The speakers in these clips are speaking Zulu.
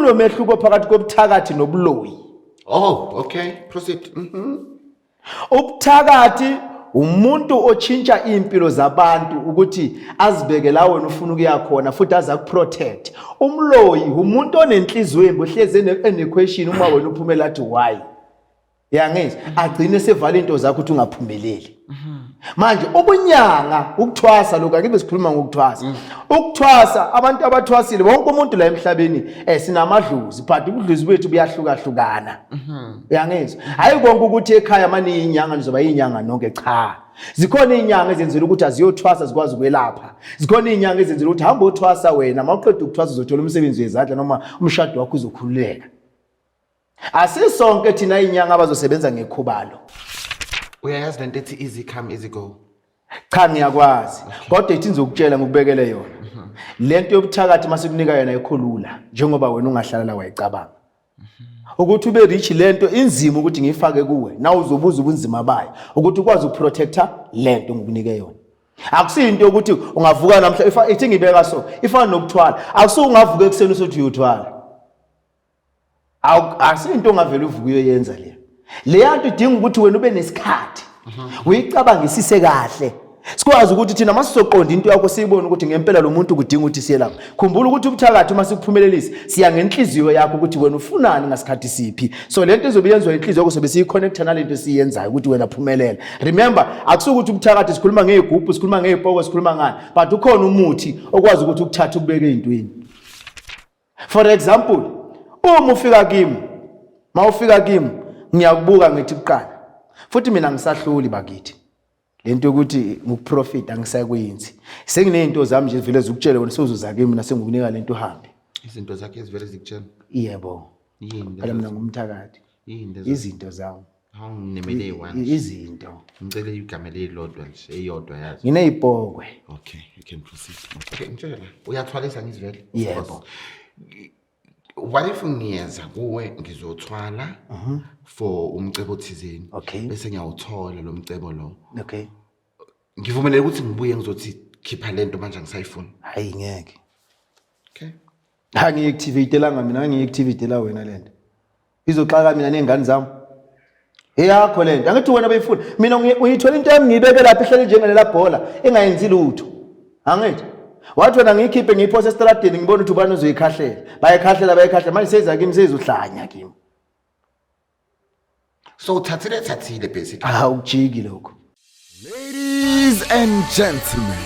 kunomehluko phakathi kobuthakathi nobuloyi. Oh, okay. Proceed. Ubuthakathi umuntu otshintsha impilo zabantu ukuthi azibeke la wena ufuna ukuya khona futhi aza kuprotect. Umloyi umuntu onenhliziyo embi ohleze enequestion uma wena uphumela athi why. Yangizwa agcine sevala into zakho ukuthi ungaphumeleli. Manje ubunyanga ukuthwasa lokho akibe sikhuluma ngokuthwasa. Ukuthwasa abantu abathwasile wonke umuntu la emhlabeni sinamadluzi but ubudluzi bethu buyahlukahlukana. Yangizwa hayi konke ukuthi ekhaya manje inyanga nizoba inyanga nonke cha. Zikhona inyanga ezenzela ukuthi aziyothwasa zikwazi ukwelapha. Zikhona inyanga ezenzela ukuthi hamba uthwasa wena mawuqeda ukuthwasa uzothola umsebenzi wezandla noma umshado wakho uzokhululeka. Asisonke thina inyanga abazosebenza ngekhubalo. Uyayazi lento ethi easy come easy go. Cha ngiyakwazi kodwa ithi ngizokutshela ngokubekele yona. Lento yobuthakathi masikunika yona ikhulula njengoba wena ungahlala la wayicabanga. Ukuthi ube rich lento inzima ukuthi ngifake kuwe na uzobuza ubunzima bayo ukuthi ukwazi ukuprotecta lento ngokunike yona. Akusinto ukuthi ungavuka namhla ithi ngibeka so ifana nokuthwala akusuke ungavuka ekseni usothi uyothwala. Asinto ongavela uvuka uyoyenza le. Le yanto idinga ukuthi wena ube nesikhathi. Uyicabangisise kahle. Sikwazi ukuthi thina masizoqonda into yakho siyibone ukuthi ngempela lo muntu kudinga ukuthi siye lapha. Khumbula ukuthi ubuthakathi uma sikuphumelelisa siya ngenhliziyo yakho ukuthi wena ufunani ngasikhathi siphi. So lento izobe yenziwa inhliziyo yakho sobe siyiconnecta nalento esiyenzayo ukuthi wena phumelela. Remember akusukuthi ubuthakathi sikhuluma ngezigubhu sikhuluma ngezipoko sikhuluma ngani but ukhona umuthi okwazi ukuthi ukuthatha ukubeke ezintweni. For example uma ufika kimi mawufika kimi ngiyakubuka ngithi kuqala futhi mina ngisahluli bakithi lento ukuthi ngokuprofit angisayikwenzi senginezinto zami nje vele zikutshela wena sozuza kimi nasengukunika lento uhambe izinto zakhe ezivele zikutshela yebo yini phela mina ngumthakathi izinto zami awunginemele one izinto ngicela igama lelodwa nje eyodwa yazi nginezipokwe. Okay, you can proceed. Okay, ngitshela uyathwalisa ngizivele yebo. What if ngiyeza kuwe ngizothwala for umcebo thizeni bese ngiyawuthola lo mcebo lo. Okay. Ngivumeleke ukuthi ngibuye ngizothi khipha lento manje ngisayifuna. Hayi ngeke. Okay. Angiactivate la mina ngiactivate la wena lento. Izoxaka mina nezingane zami. Eyakho lento. Angithi wena bayifuna. Mina uyithola into yami ngibeke lapha ihlele njengalela bhola engayenzi lutho. Angithi wathi wena ngiyikhiphe ngiyiphosa estradini ngibona ukuthi ubani uzoyikhahlela bayikhahlela manje seza kimi seyizohlanya kimi. So thathile basically. Ukujiki lokho. Ladies and gentlemen,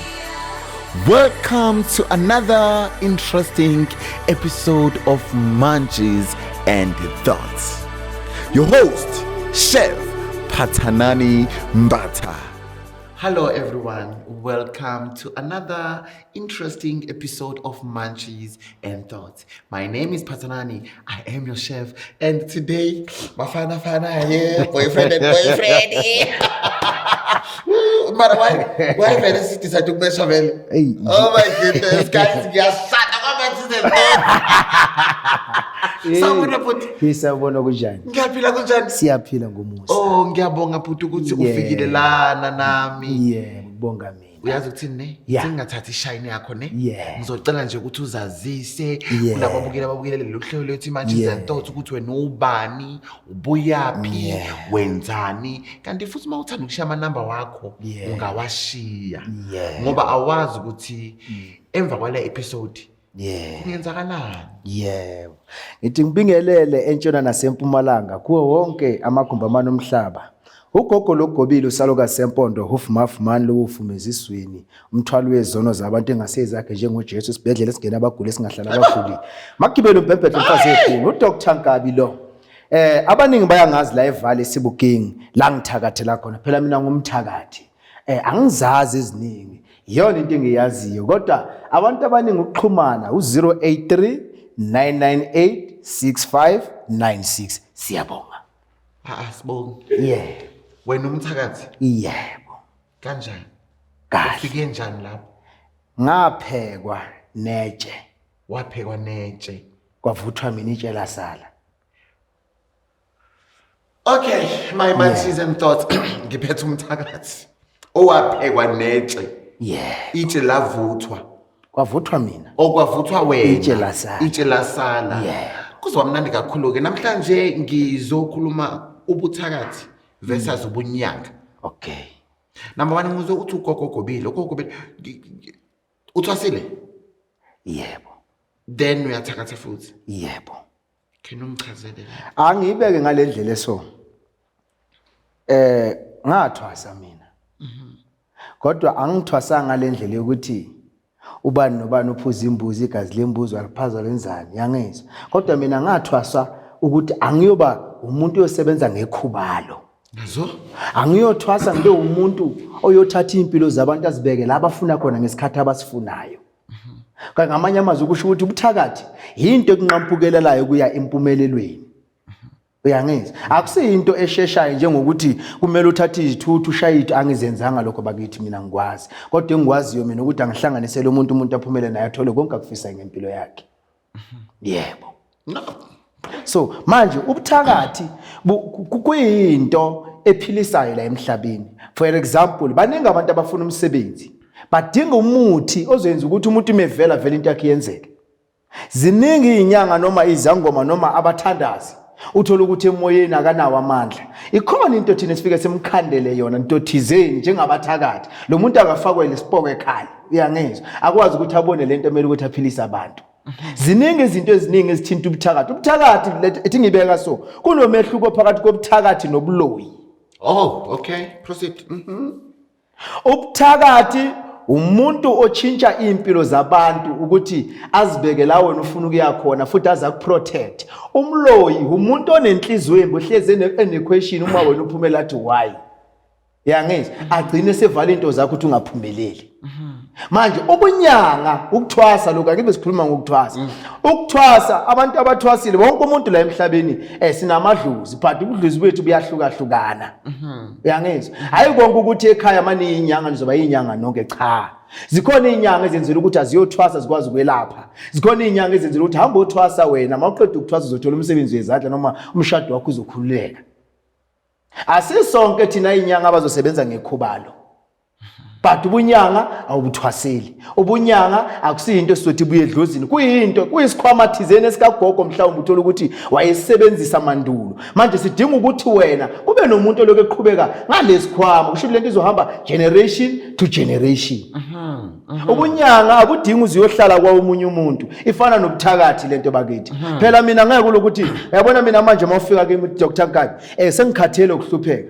welcome to another interesting episode of Munchies and Thoughts. Your host, Chef Pathanani Mbata. Hello everyone, welcome to another interesting episode of Munchies and Thoughts. My name is Pathanani, I am your chef, and today, Mafana here, boyfriend and boyfriend. But why Venice decide to mess up? Oh my goodness, guys, shut Ngisabona kunjani? Ngiyaphila kunjani? Siyaphila ngomusa. Oh, ngiyabonga futhi ukuthi ufikile lana nami. Yebo, ngibonga mina. Uyazi ukuthini ne? Singathathi ishine yakho ne? Ngizocela nje ukuthi uzazise kulababukela lelo hlelo lethu manje Thoughts ukuthi wena ubani, ubuyapi, wenzani, kanti futhi uma uthanda ukushiya ama number wakho ungawashiya. Ngoba awazi ukuthi emva kwale episode kuyenzakalani. Yebo. Ngithi ngibingelele entshona nasempumalanga kuwo wonke amagumbamano omhlaba. Ugogo logobile usaloka sempondo hufumafumani lokufumezisweni umthwalo wezono zabantu engasezakhe njengoJesu sibedlela singena abaguli singahlala abaguli. Makugibela umbhebhedlo mfazi ekhulu uDr Nkabi lo. Abaningi bayangazi la eValley Sibuking la ngithakathela khona. Phela mina ngumthakathi. Angizazi eziningi. Yona into engiyaziyo kodwa abantu abaningi ukuxhumana u083 998 6596 siyabonga. Sibonga. Wena umthakathi? Yebo. Kanjani? Kahle. Ufike njani lapho? Ngaphekwa netshe. Waphekwa netshe. Kwavuthwa mina itshe lasala. Okay, my Munchies and Thoughts. Ngiphethe umthakathi. Owaphekwa netshe. Itshe lavuthwa. kwavuthwa mina okwavuthwa wena itshe lasala. Kuzwa mnandi kakhulu-ke namhlanje ngizokhuluma ubuthakathi versus ubunyanga. Okay. Number 1 ngizwe uthi ugogo Gobile uthwasile? Yebo. Then uyathakatha futhi? Yebo. Can ungichazele? Angiyibeke ngalendlela eso. Ngathwasa mina. Kodwa angithwasa ngalendlela yokuthi ubani nobani uphuza imbuzi igazi lembuzi waliphaza lenzani yangizwa. Kodwa mina ngathwasa ukuthi angiyoba umuntu osebenza ngekhubalo. Nazo? Angiyothwasa ngibe umuntu oyothatha impilo zabantu azibeke la abafuna khona ngesikhathi abasifunayo. Kanti ngamanye amazwi kusho ukuthi ubuthakathi into ekunqamphukelelayo kuya empumelelweni. Uyangizwa? Akusiyinto esheshayo njengokuthi kumele uthathe izithuthu ushayithe angizenzanga lokho bakithi mina ngikwazi. Kodwa engikwaziyo mina ukuthi angihlanganisele umuntu aphumele naye athole konke akufisa ngempilo yakhe. Yebo. No. So manje ubuthakathi kuyinto ephilisayo la emhlabeni. For example, baningi abantu abafuna umsebenzi. Badinga umuthi ozoyenza ukuthi umuntu imevela vele into yakhe yenzeke. Ziningi inyanga noma izangoma noma abathandazi. Uthola ukuthi emoyeni akanawo amandla. Ikhona into thina sifike semkhandele yona into thizeni njengabathakathi. Lo muntu akafakwe lesipoko ekhaya. Uyangizwa? Akwazi ukuthi abone lento emele ukuthi aphilise abantu. Ziningi izinto eziningi ezithinta ubuthakathi. Ubuthakathi ethi ngibeka so kunomehluko phakathi kobuthakathi nobuloyi. Oh, okay. Proceed. Ubuthakathi umuntu otshintsha impilo zabantu ukuthi azibeke la wena ufuna ukuya khona futhi aza kuprotect. Umloyi umuntu onenhliziyo embohleze enequestion uma wena uphumela athi why. Yangizwa? Agcine sevala into zakho ukuthi ungaphumeleli. Manje ubunyanga ukuthwasa lokho akibe sikhuluma ngokuthwasa. Ukuthwasa abantu abathwasile wonke umuntu la emhlabeni sinamadluzi but ubudluzi bethu buyahlukahlukana. Uyangizwa? Hayi konke ukuthi ekhaya manje inyanga nizoba inyanga nonke cha. Zikhona inyanga ezenzela ukuthi aziyothwasa zikwazi ukwelapha. Zikhona inyanga ezenzela ukuthi hamba uthwasa wena mawuqeda ukutwasa uzothola umsebenzi wezandla noma umshado wakho uzokhululeka. Asisonke thina inyanga abazosebenza ngekhubalo. But ubunyanga awubuthwaseli. Ubunyanga akusiyinto esizothi buye edlozini. Kuyinto kuyisikhwama thizeni esikagogo mhlawumbe uthola ukuthi wayesebenzisa mandulo. Manje sidinga ukuthi wena kube nomuntu lokho eqhubeka ngalesikhwama. Kusho lento izohamba generation to generation. Ubunyanga akudingi uziyohlala kwa umunye umuntu. Ifana nobuthakathi lento bakithi. Phela mina ngeke ukuthi uyabona mina manje mawufika kimi Dr. Nkabi sengikhathele ukuhlupheka.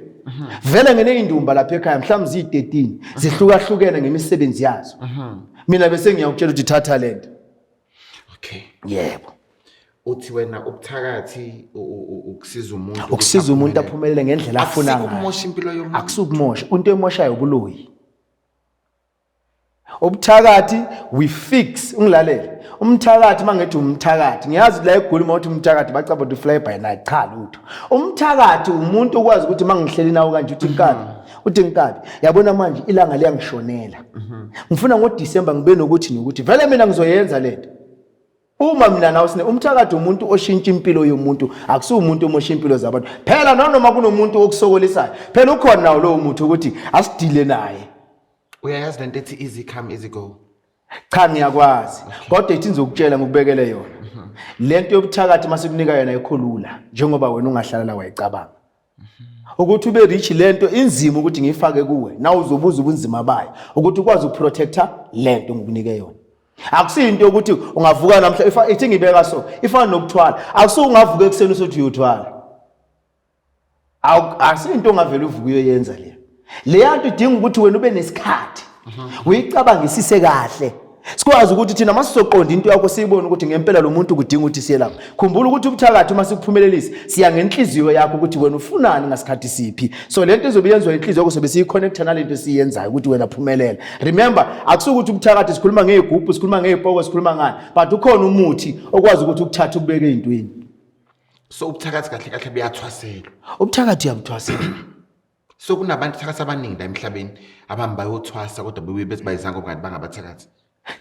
Vele ngineyindumba lapha ekhaya mhlawumbe zi13 zihlukahlukene ngemisebenzi yazo. Mina bese ngiyakutshela ukuthi thatha lento. Okay. Yebo. Uthi wena ubuthakathi ukusiza umuntu aphumelele ngendlela afuna ngayo. Akusikumosha impilo yomuntu. Akusukumosha. Into emoshayo ubuloyi. Ubuthakathi we fix ungilalele. Umthakathi mangethi umthakathi ngiyazi la eGoli mawuthi umthakathi bacaba ukuthi fly by night cha lutho. Umthakathi umuntu okwazi ukuthi mangihleli nawo kanje uthi Nkabi yabona manje ilanga liyangishonela. Ngifuna ngoDisemba ngibe nokuthi vele mina ngizoyenza lento. Uma mina nawe sine umthakathi umuntu oshintsha impilo yomuntu akusiyo umuntu omosha impilo zabantu. Phela noma kunomuntu okusokolisayo phela ukhona nawo lo muntu ukuthi asidile naye. Uyayazi lento ethi easy come easy go. Cha ngiyakwazi kodwa ethi ngizokutshela ngikubekele yona. Lento yobuthakathi masikunika yona ikhulula njengoba wena ungahlala la wayicabanga. Ukuthi ube rich lento inzima ukuthi ngifake kuwe na uzobuza ubunzima bayo ukuthi ukwazi ukuprotecta lento ngikunika yona. Akusiyinto ukuthi ungavuka namhla ethi ngibeka so ifana nokuthwala akusu ungavuka ekseni usothi uyothwala. Akusiyinto ongavela uvuka uyoyenza le. Le yanto idinga ukuthi wena ube nesikhathi. Uyicabangisise kahle. Sikwazi ukuthi thina masizoqonda into yakho siyibone ukuthi ngempela lo muntu kudinga ukuthi siye lapha. Khumbula ukuthi ubuthakathi uma sikuphumelelisa siya ngenhliziyo yakho ukuthi wena ufunani ngasikhathi siphi. So lento izobe yenziwa inhliziyo yakho sobe siyiconnecta nalento siyenzayo ukuthi wena phumelela. Remember akusukuthi ubuthakathi sikhuluma ngegubhu sikhuluma ngezipoko sikhuluma ngani but ukhona umuthi okwazi ukuthi ukuthatha ukubeka ezintweni. So ubuthakathi kahle buyathwaselwa. Ubuthakathi uyabuthwasela. So kunabantu thakathi abaningi la emhlabeni abahamba bayothwasa kodwa bebuye bethi bayizanga obungani bangabathakathi.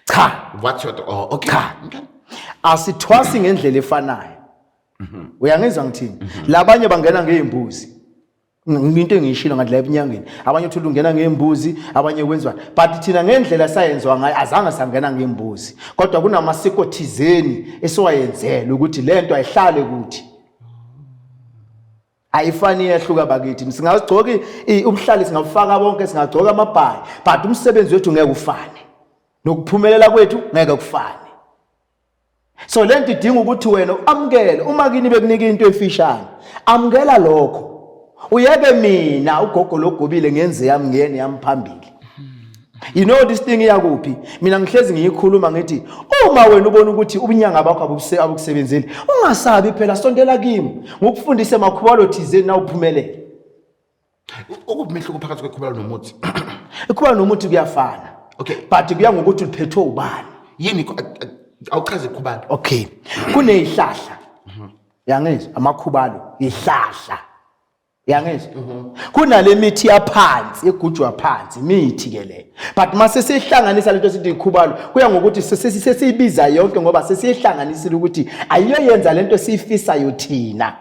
Cha. What's your okay. Okay. Asithwasi ngendlela efanayo. Uyangizwa ngithini? Labanye bangena ngeembuzi. Into engiyishilo ngathi la ebunyangeni abanye uthola ungena ngembuzi abanye kwenziwa but thina ngendlela sayenzwa ngayo azange sangena ngembuzi kodwa kunamasiko thizeni esiwayenzela ukuthi lento ayihlale kuthi ayifani yehluka bakithi singazigcoka umhlali singafaka bonke singagcoka amabhayi but umsebenzi wethu ngeke ufane nokuphumelela kwethu ngeke kufane so lento idinga ukuthi wena amukele uma kini bekunika into efishane amukela lokho uyeke mina ugogo logobile ngenze yami ngene yami phambili you know this thing yakuphi mina ngihlezi ngiyikhuluma ngithi uma wena ubona ukuthi ubunyanga bakho abukusebenzeli ungasabi phela sondela kimi ngokufundisa emakhubalo thizeni na uphumelele ukubumehluko phakathi kwekhubalo nomuthi ikhubalo nomuthi kuyafana okay but kuya ngokuthi uphethwe ubani yini awuchaze ikhubalo okay kunezihlahla yangizwa amakhubalo ihlahla yangizwa kunale mithi yaphansi egujwa phansi mithi ke le but mase sihlanganisa lento sithi ikhubalo kuya ngokuthi sesiyibiza yonke ngoba sesihlanganisile ukuthi ayiyoyenza lento siyifisayo thina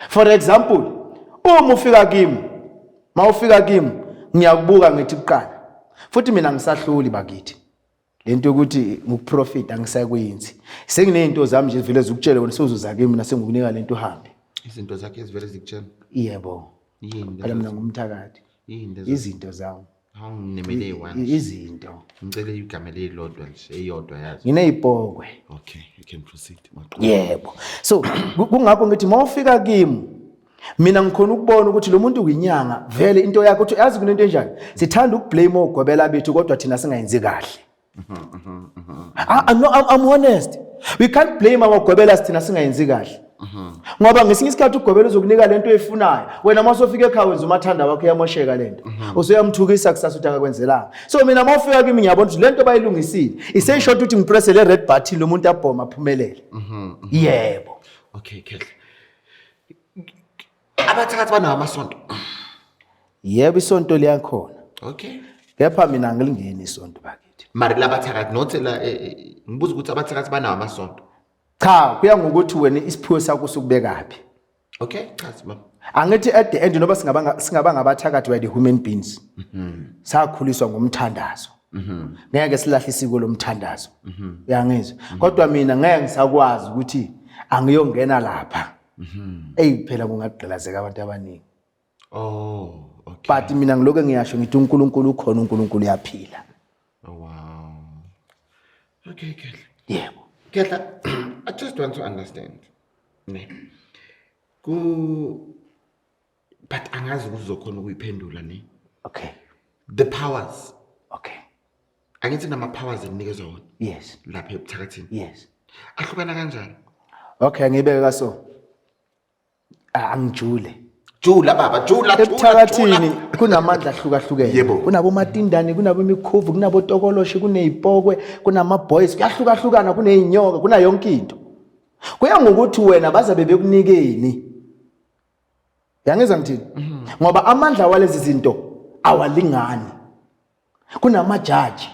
for example uma ufika kimi mawufika kimi ngiyakubuka ngithi kuqala futhi mina ngisahluli bakithi lento ukuthi ngikuprofit angisakwenzi senginezinto zami nje vele zokutshela wena sozuza kimi nasengukunika lento uhambe izinto zakhe ezivele zikutshela yebo yini phela mina ngumthakathi izinto zawo awunginemele one izinto ngicela igama lelodwa nje eyodwa yazi nginezipokwe okay you can proceed yebo so kungakho ngithi mawufika kimi mina ngikhona ukubona ukuthi lo muntu uyinyanga vele into yakhe uthi yazi kunento enjani sithanda ukublame ogobela bethu kodwa thina singayenzi kahle I'm honest we can't blame abagobela thina singayenzi kahle ngoba ngesinye isikhathi ugobela uzokunika lento efunayo wena masofika ekhaya wenza umathanda wakho yamosheka lento usuyamthukisa kusasa uthi akakwenzelanga so mina mawufika kimi ngiyabona ukuthi lento bayilungisile iseshort ukuthi ngipress le red button lo muntu abhoma aphumelele yebo okay kehle abathakathi banawo amasonto yebo isonto liyakhona okay kepha mina ngilingeni isonto bakithi mari labathakathi nothela ngibuza ukuthi abathakathi banawo amasonto cha kuya ngokuthi wena isiphiwo sakho sokubekaphi okay chazi baba angithi at the end noba singaba ngabathakathi we the human beings sakhuliswa ngomthandazo ngeke silahle isiko lomthandazo uyangizwa kodwa mina ngeke ngisakwazi ukuthi angiyongena lapha phela kungagqilazeka abantu abaningi oh okay but mina ngiloke ngiyasho ngithi uNkulunkulu ukhona uNkulunkulu uyaphila oh wow okay kehle yebo Ketla, I just want to understand. Ne. But angazi ukuzokhona ukuyiphendula ne. Okay. The powers. Okay. Angithi nama powers enikezwe wona. Yes. Lapha ebuthakathini. Yes. Ahlukana kanjani? Okay, ngibeka so. Angijule. Jula baba, jula. Ebuthakathini kunamandla ahlukahlukene. Kunabo matindane, kunabo imikhuvu, kunabo tokoloshi, kunezipokwe, kunama boys, kuyahlukahlukana, kunezinyoka, kuna yonke into. Kuya ngokuthi wena bazabe bekunikeni. Yangizwa ngithini? Ngoba amandla walezi zinto awalingani. Kunamajaji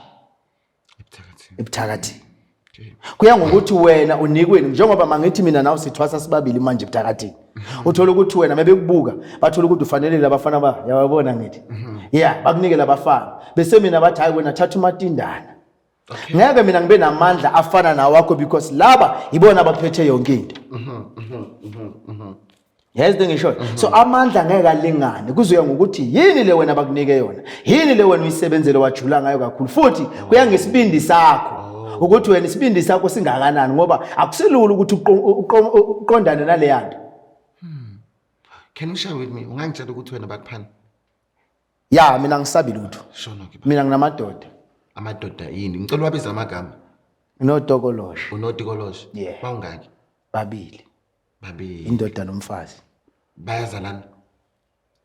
ebuthakathini. Kuya ngokuthi wena unikweni njengoba mangithi mina nawe sithwasa sibabili manje ebuthakathini. Uthola ukuthi wena mebekubuka bathola ukuthi ufanele labafana ba yababona ngithi yeah bakunike labafana bese mina bathi hayi wena thatha umatindana ngeke mina ngibe namandla afana nawakho because laba ibona abaphethe yonke into yes ngisho so amandla ngeke alingane kuzoya ngokuthi yini le wena bakunike yona yini le wena uyisebenzele wajula ngayo kakhulu futhi kuya ngesibindi sakho ukuthi wena isibindi sakho singakanani ngoba akusilula ukuthi uqondane nale yanto. Can you share with me? Ungangitshela ukuthi wena bakuphana? Yeah, mina ngisabi lutho. Shona ke. Mina nginamadoda. Amadoda yini? Ngicela wabiza amagama. Unotokoloshi. Unotokoloshi. Yeah. Bawungaki? Babili. Indoda nomfazi. Bayazalana?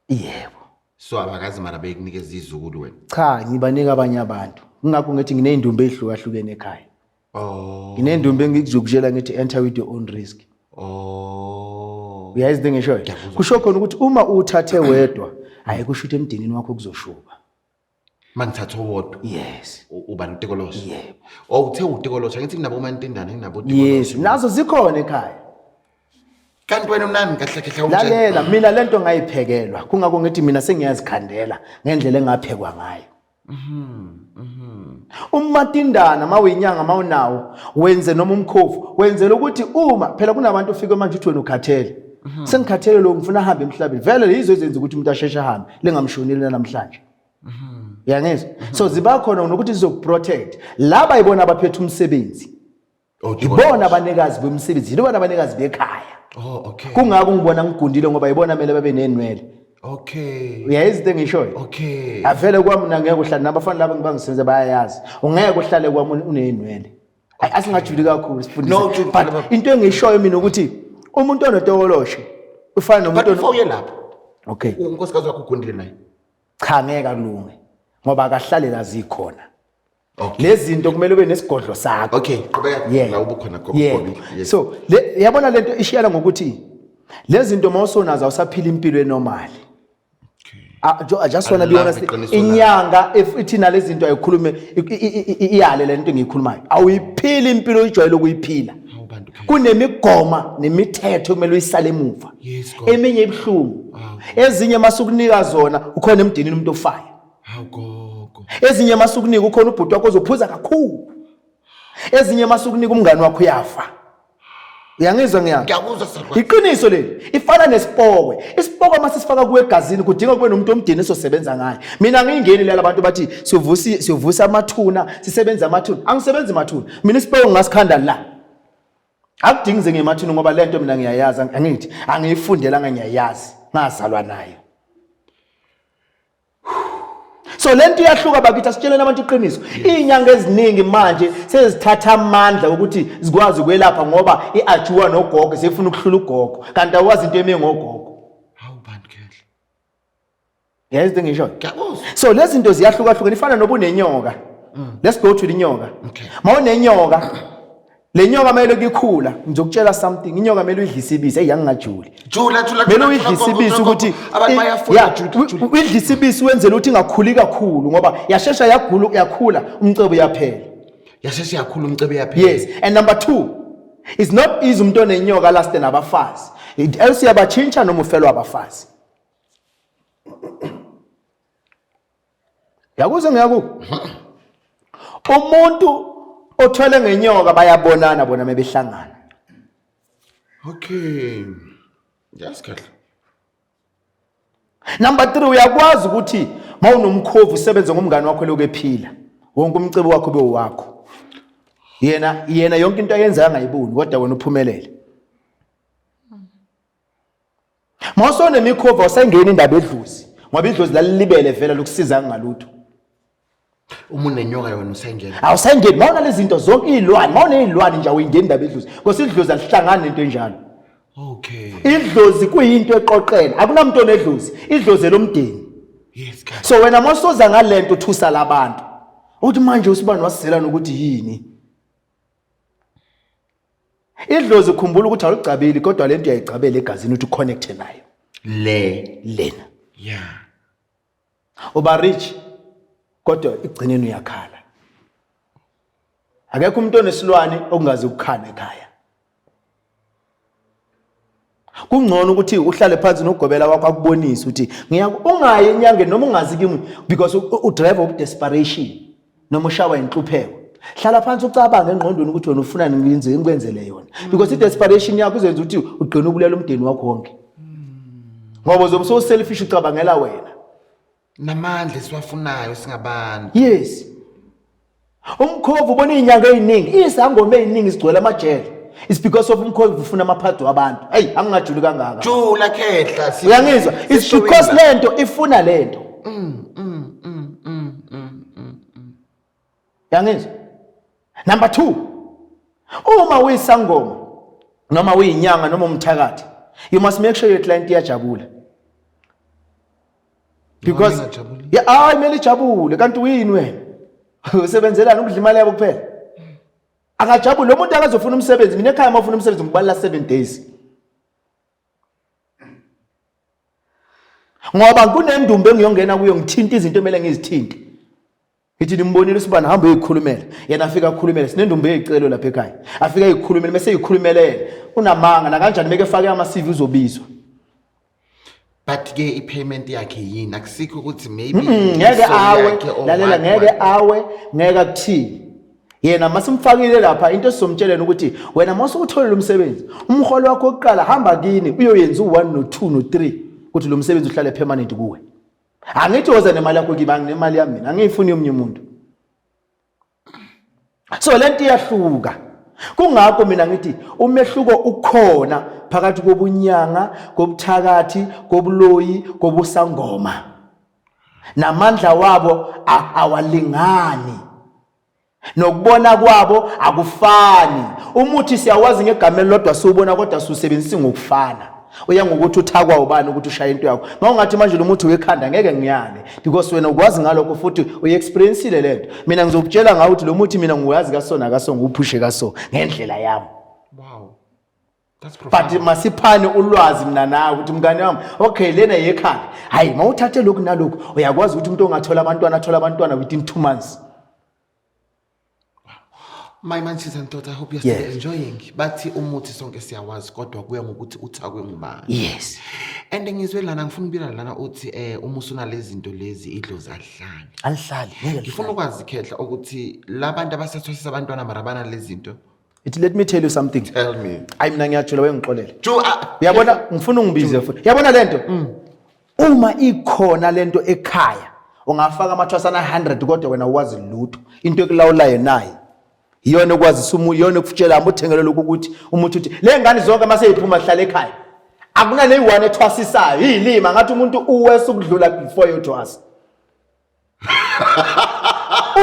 Yebo. So abakazi mara bekunikeza izizukulu wena? Cha, ngibanika abanye abantu. Ngakho ngithi nginezindumbe ezihlukahlukene ekhaya. Oh. Nginezindumbe engikuzokutshela ngithi enter with your own risk. Oh. Uyazi ngisho. Kusho khona ukuthi uma uthathe wedwa ayikusho ukuthi emndenini wakho kuzoshuba. Mangithatha wodwa. Yes. Uba notekoloshi. Yebo. Oh uthe utekoloshi ngithi kunabo mantindana nginabo tekoloshi. Yes, nazo zikhona ekhaya. kanti wena mnani kahle kahle lalela mina lento ngayiphekelwa kungako ngithi mina sengiyazikhandela ngendlela engaphekwa ngayo uMatindana mawinyanga mawunawo wenze noma umkhofu wenzela ukuthi uma phela kunabantu ufike manje uthi wena ukhathele sengikhathele lo ngifuna ahambe emhlabeni vele yizo ezenza ukuthi umuntu asheshe ahambe lingamshonile namhlanje yangizwa so ziba khona nokuthi sizokuprotect laba ibona abaphethe umsebenzi ibona abanikazi bomsebenzi ibona abanikazi bekhaya okay kungako ngibona ngigundile ngoba ibona mele babe nenwele okay uyayizi into engishoyo okay avele kwami mina ngeke uhlale nabafana laba ngibangisebenza bayayazi ungeke uhlale kwami unenwele asingajuli kakhulu sifundise but into engishoyo mina ukuthi umuntu onotokoloshe ufana nomuntu bafike lapho okay unkosikazi wakho ugundile naye cha ngeke kulunge ngoba akahlale la zikhona lezi zinto kumele ube nesigodlo sakho okay qhubeka la ubukhona gogo so yabona lento ishiyana ngokuthi lezi zinto mawusonazo awusaphila impilo enormali I just want to be honest inyanga if ithina lezi zinto ayikhulume iyale lento engiyikhulumayo awuyiphila impilo ojwayele ukuyiphila kunemigoma nemithetho kumele uyisale emuva eminye ibhlungu ezinye masukunika zona ukhona emdinini umuntu ofaya gogo ezinye masukunika ukhona ubhuti wakho ozophuza kakhulu ezinye masukunika umngani wakho uyafa uyangizwa ngiyakuzwa sir iqiniso leli ifana nesipokwe isipokwe masisifaka kuwe egazini kudinga kube nomuntu omdini esosebenza ngaye mina ngingeni lela abantu bathi siyovusa amathuna sisebenza amathuna angisebenzi amathuna mina isipokwe ngasikhanda la akudingize ngemathuna ngoba lento mina ngiyayazi angithi angiyifundela ngiyayazi ngazalwa nayo so lento iyahluka bakithi asitshelene abantu iqiniso inyanga eziningi manje sezithatha amandla ukuthi zikwazi ukwelapha ngoba iajuwa nogogo sefuna ukuhlula ugogo kanti awazi into eme ngogogo bandkele yazi into ngisho so lezi zinto ziyahluka ifana nobunenyoka let's go to inyoka mawunenyoka le nyoka mele kuyikhula ngizokutshela something inyoka mele uyidlise ibisi eyangingajuli jula mele uyidlise ibisi ukuthi abantu bayafuna uyidlise ibisi wenzela ukuthi ingakhuli kakhulu ngoba yashesha yakhula umcebo yaphela yashesha yakhula umcebo yaphela yes and number 2 it's not easy umuntu onenyoka last nabafazi else yabatshintsha noma ufelo abafazi yakuzwe ngiyaku umuntu othwele ngenyoka bayabonana bona mebehlangana okay yes kahle number 3 uyakwazi ukuthi mawunomkhovu usebenze ngomngane wakho lokuphila wonke umcebo wakho bewakho yena yonke into ayenza angayiboni kodwa wena uphumelele mawusone imikhovu usengena indaba edluzi ngoba idlozi lalibele vela lokusiza ngalutho umuntu nenyoka yona usengena awusengeni mawuna lezi zinto zonke izilwane mawune izilwane nje awuyingeni indaba edluzi ngoba idlozi alihlangana nento enjalo okay idlozi kuyinto eqoqela akunamuntu onedlozi idlozi lomdeni yes guys so wena mawusoza ngalento thusa labantu uthi manje usibani wasizela nokuthi yini idlozi khumbula ukuthi awulicabeli kodwa lento uyayicabela egazini uthi connect nayo lena yeah uba rich kodwa igcineni uyakhala akekho umuntu onesilwane okungazi ukukhana ekhaya kungcono ukuthi uhlale phansi nogobela wakho akubonise ukuthi ungayi enyangeni noma ungazi kimi because udrive of desperation noma ushawa inhlupheko hlala phansi ucabange engqondweni ukuthi wena ufuna ngikwenzele yona because i-desperation yakho izenza ukuthi ugcine ukulela umndeni wakho wonke ngoba uzobe so selfish ucabangela wena namandla siwafunayo singabantu yes umkhovu ubona izinyanga eziningi izangoma eziningi sigcwele amajele it's because of umkhovu ufuna amaphado abantu hey angingajuli kangaka jula khehla uyangizwa it's because lento ifuna lento yangizwa number 2 uma uyisangoma noma uyinyanga noma umthakathi you must make sure your client iyajabula because yeah imeli jabule kanti uyini wena usebenzelana ukudla imali yabo kuphela akajabule lo muntu akazofuna umsebenzi mina ekhaya mafuna umsebenzi ngibalala 7 days ngoba kunendumbe engiyongena kuyo ngithinta izinto emele ngizithinte Ithi nimbonile usibani hamba eyikhulumela. Yena afika akhulumele sinendumbe eyicelo lapha ekhaya. Afika eyikhulumela bese eyikhulumelele. Unamanga na kanjani meke fake ama CV uzobizwa. But ke i-payment yakhe yini akusikho ukuthi maybe ngeke awe lalela ngeke awe ngeke akuthini. Yena masimfakile lapha into esizomtshelena ukuthi wena masukutholela umsebenzi umholo wakho oqala hamba kini uyoyenza u1 no2 no3 ukuthi lo msebenzi uhlale permanent kuwe. Angithi woza nemali yakho kibangi nemali yami mina angiyifuni omunye umuntu. So lento iyahluka. Kungakho mina ngithi umehluko ukhona phakathi kobunyanga, kobuthakathi, kobuloyi, kobusangoma. Namandla wabo awalingani. Nokubona kwabo akufani. Umuthi siyawazi ngegameni lodwa siubona kodwa siusebenzisa ngokufana. Uya ngokuthi uthakwa ubani ukuthi ushaya into yakho. Mawungathi manje lo muthi wekhanda ngeke ngiyane because wena ukwazi ngalokho futhi uyeexperienceile lento. Mina ngizokutshela ngawo ukuthi lo muthi mina ngiyazi kasona kaso ngiuphushe kaso ngendlela yami. Wow. That's profound. But masiphane ulwazi mina nawe ukuthi mngane wami okay lena yekhanda. Hayi mawuthathe lokhu nalokhu uyakwazi ukuthi umuntu ongathola abantwana athola abantwana within 2 months. My manches and daughter, I hope you're still enjoying. But umuthi sonke siyawazi kodwa kuya ngokuthi uthakwe ngubani. Yes. And ngizwe lana ngifuna ukubila lana uthi umusi unalezi zinto lezi idlozi ahlali. Alihlali ngeke. Ngifuna ukwazi khehla ukuthi labantu abasathwasisa abantwana marabana lezi zinto. Let me tell you something. Tell me. Hayi mina ngiyajula wengixolele. Uyabona ngifuna ungibize futhi. Uyabona lento? Uma ikhona lento ekhaya ungafaka amathwasana 100 kodwa wena uwazi lutho. Into ekulawulayo nayi. Iyona okwazisa umuntu iyona ekufutshela amuthengelele ukuthi umuthi uthi le ngane zonke maseyiphuma hlala ekhaya akunale one ethwasisayo yilima ngathi umuntu uwese ukudlula before you thwasa